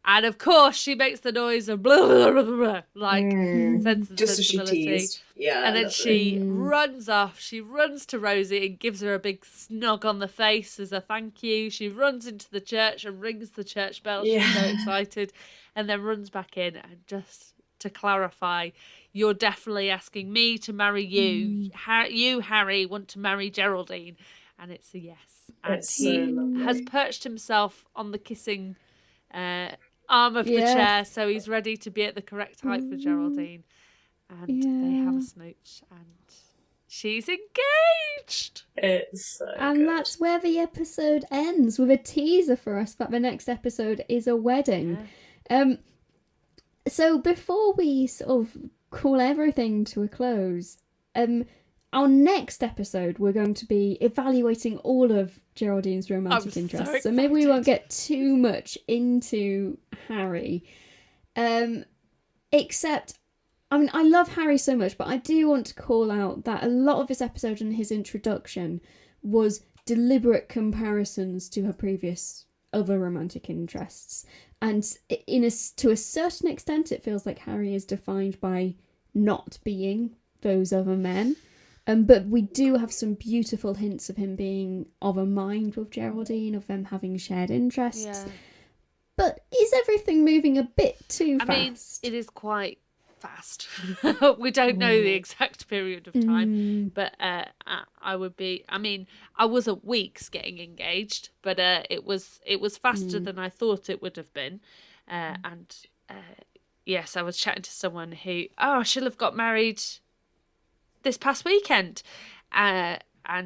And of course, she makes the noise of blah, blah, blah, blah, blah, like Sense and just Sensibility. As she teased. Yeah, and then she runs off. She runs to Rosie and gives her a big snog on the face as a thank you. She runs into the church and rings the church bell. She's so excited. And then runs back in. And just to clarify, you're definitely asking me to marry you. You, Harry, want to marry Geraldine. And it's a yes. And he has perched himself on the kissing arm of the chair, so he's ready to be at the correct height for Geraldine, and they have a smooch, and she's engaged. It's so and good. That's where the episode ends, with a teaser for us that the next episode is a wedding. So before we sort of call everything to a close, our next episode, we're going to be evaluating all of Geraldine's romantic interests. So maybe we won't get too much into Harry. Except, I mean, I love Harry so much, but I do want to call out that a lot of this episode and his introduction was deliberate comparisons to her previous other romantic interests. And to a certain extent, it feels like Harry is defined by not being those other men. But we do have some beautiful hints of him being of a mind with Geraldine, of them having shared interests. Yeah. But is everything moving a bit too fast? I mean, it is quite fast. We don't know the exact period of time, but I was at weeks getting engaged, but it was faster than I thought it would have been. Yes, I was chatting to someone who, she'll have got married this past weekend, and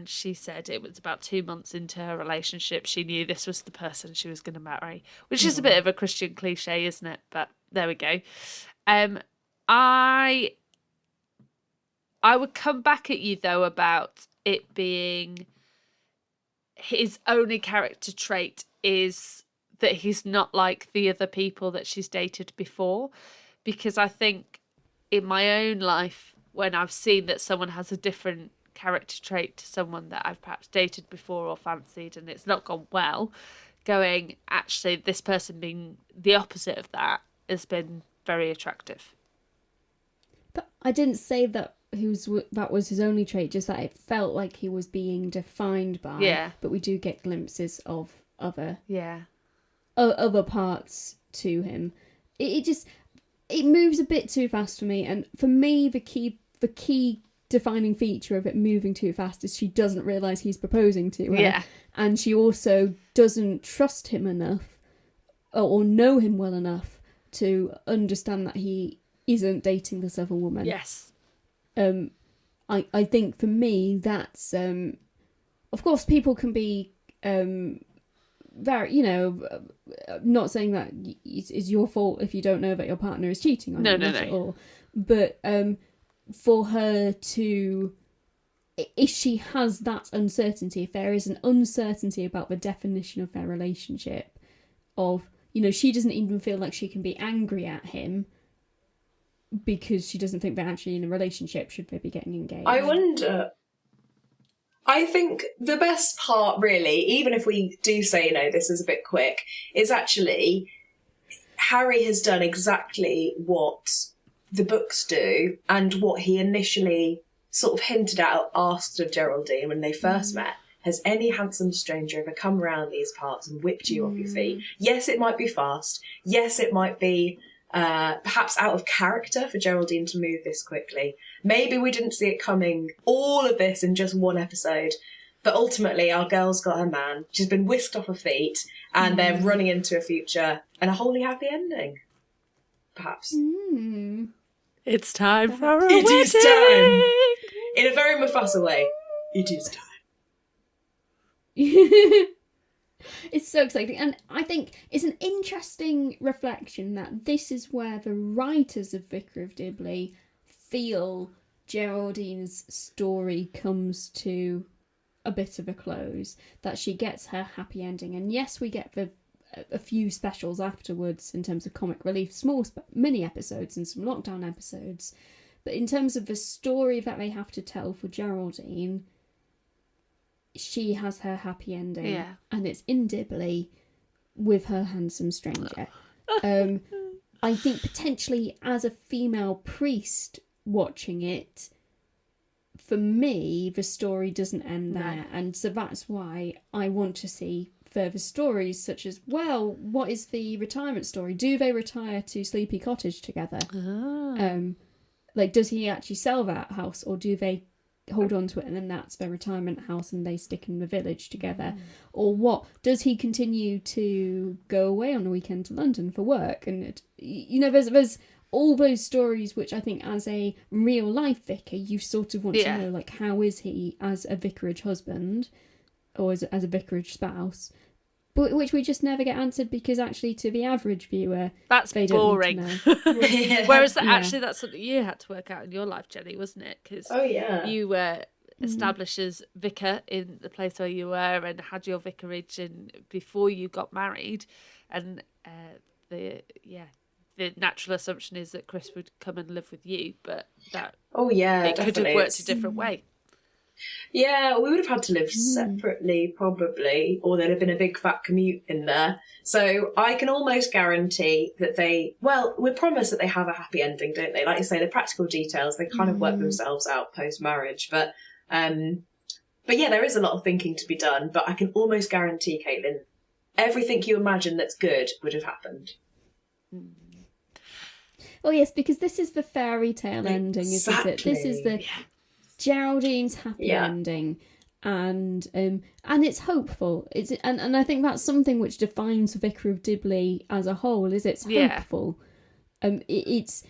she said it was about 2 months into her relationship she knew this was the person she was going to marry, which is a bit of a Christian cliche, isn't it? But there we go. I would come back at you though about it being his only character trait is that he's not like the other people that she's dated before, because I think in my own life, when I've seen that someone has a different character trait to someone that I've perhaps dated before or fancied and it's not gone well, going, actually, this person being the opposite of that has been very attractive. But I didn't say that that was his only trait, just that it felt like he was being defined by. Yeah. But we do get glimpses of other parts to him. It moves a bit too fast for me, and for me, the key defining feature of it moving too fast is she doesn't realise he's proposing to her, and she also doesn't trust him enough or know him well enough to understand that he isn't dating this other woman. Yes. I think for me that's of course people can be very, not saying that it's your fault if you don't know that your partner is cheating on you. No. At all. But for her to, if she has that uncertainty, if there is an uncertainty about the definition of their relationship, of, she doesn't even feel like she can be angry at him because she doesn't think they're actually in a relationship, should they be getting engaged. I wonder... I think the best part, really, even if we do say, this is a bit quick, is actually Harry has done exactly what the books do and what he initially sort of hinted at or asked of Geraldine when they first met. Has any handsome stranger ever come round these parts and whipped you off your feet? Yes, it might be fast. Yes, it might be perhaps out of character for Geraldine to move this quickly. Maybe we didn't see it coming, all of this in just one episode. But ultimately, our girl's got her man. She's been whisked off her feet, and they're running into a future and a wholly happy ending. Perhaps. It's time for a wedding. It is time. In a very Mufasa way, it is time. It's so exciting, and I think it's an interesting reflection that this is where the writers of Vicar of Dibley feel Geraldine's story comes to a bit of a close, that she gets her happy ending. And yes, we get a few specials afterwards in terms of comic relief, small mini episodes and some lockdown episodes, but in terms of the story that they have to tell for Geraldine, she has her happy ending, and it's in Dibley with her handsome stranger. I think potentially as a female priest watching it, for me, the story doesn't end there, and so that's why I want to see further stories, such as, well, what is the retirement story? Do they retire to Sleepy Cottage together? Like, does he actually sell that house, or do they hold on to it and then that's their retirement house and they stick in the village together? Or what? Does he continue to go away on the weekend to London for work? And, there's all those stories which I think as a real life vicar you sort of want to know, like, how is he as a vicarage husband or as a vicarage spouse, but which we just never get answered, because actually to the average viewer that's they boring. Don't need to know. Whereas actually that's something you had to work out in your life, Jenny, wasn't it? Because you were established as vicar in the place where you were and had your vicarage and before you got married, and the natural assumption is that Chris would come and live with you, but that it could have worked a different way. Yeah, we would have had to live separately, probably, or there'd have been a big fat commute in there. So I can almost guarantee that we're promised that they have a happy ending, don't they? Like you say, the practical details, they kind of work themselves out post-marriage. But yeah, there is a lot of thinking to be done, but I can almost guarantee, Caitlin, everything you imagine that's good would have happened. Oh yes, because this is the fairy tale ending, isn't it? This is the Geraldine's happy ending, and it's hopeful. And I think that's something which defines the Vicar of Dibley as a whole. Is it's hopeful. It's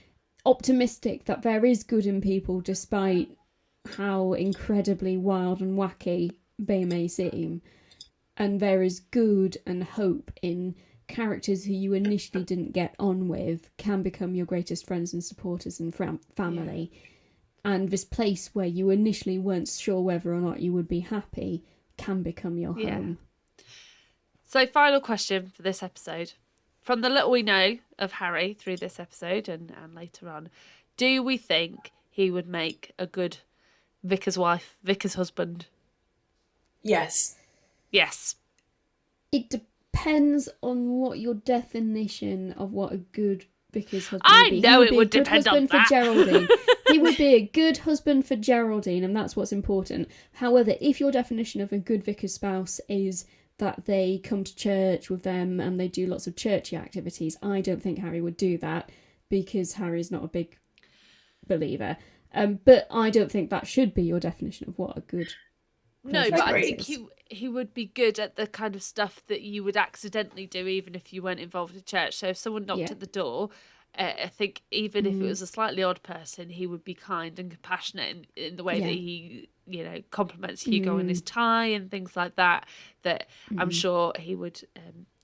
optimistic that there is good in people, despite how incredibly wild and wacky they may seem, and there is good and hope in characters who you initially didn't get on with can become your greatest friends and supporters and family. And this place where you initially weren't sure whether or not you would be happy can become your home. So, final question for this episode. From the little we know of Harry through this episode and later on, do we think he would make a good vicar's wife, vicar's husband? Yes. Yes. It depends on what your definition of what a good vicar's husband would be. I know it would depend on that. For Geraldine. He would be a good husband for Geraldine, and that's what's important. However, if your definition of a good vicar's spouse is that they come to church with them and they do lots of churchy activities, I don't think Harry would do that, because Harry's not a big believer. But I don't think that should be your definition of what a good No, but I think he would be good at the kind of stuff that you would accidentally do even if you weren't involved in church. So if someone knocked at the door, I think even if it was a slightly odd person, he would be kind and compassionate in the way that he, compliments Hugo on his tie and things like that. That I'm sure he would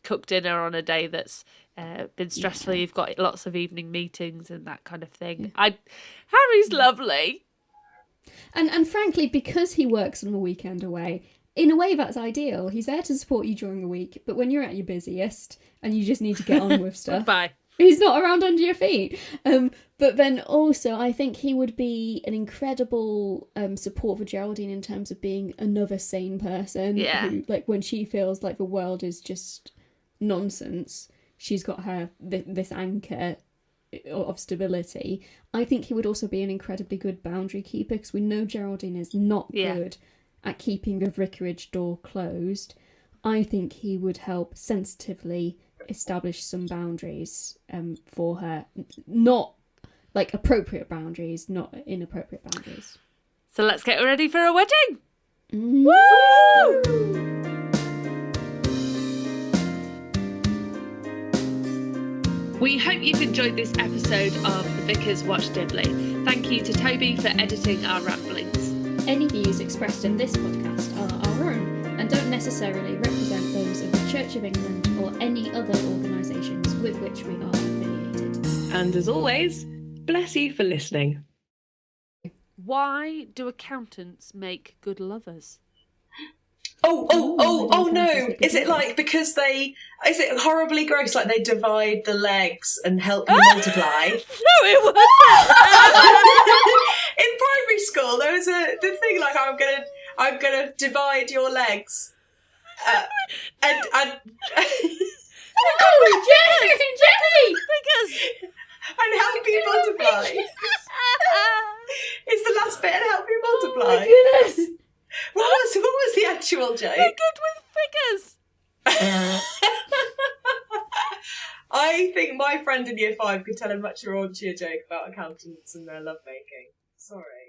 cook dinner on a day that's been stressful. You've got lots of evening meetings and that kind of thing. Harry's lovely. And frankly, because he works on the weekend away, in a way that's ideal. He's there to support you during the week, but when you're at your busiest and you just need to get on with stuff, Bye. He's not around under your feet. But then also, I think he would be an incredible support for Geraldine in terms of being another sane person. Yeah. Who, like, when she feels like the world is just nonsense, she's got her this anchor of stability. I think he would also be an incredibly good boundary keeper, because we know Geraldine is not good at keeping the vicarage door closed. I think he would help sensitively establish some boundaries for her. Not like appropriate boundaries, not inappropriate boundaries. So let's get ready for a wedding. Mm. Woo! We hope you've enjoyed this episode of the Vicars Watch Dibley. Thank you to Toby for editing our ramblings. Any views expressed in this podcast are our own and don't necessarily represent those of the Church of England or any other organisations with which we are affiliated. And as always, bless you for listening. Why do accountants make good lovers? Oh no! Is it like because is it horribly gross? Like they divide the legs and help you multiply? No, it wasn't. In primary school, there was the thing like I'm gonna divide your legs, and Gerry! Because and help you multiply. It's the last bit and help you multiply. Oh my goodness! What was the actual joke? they're good with figures. I think my friend in year 5 could tell a much raunchier joke about accountants and their lovemaking. Sorry.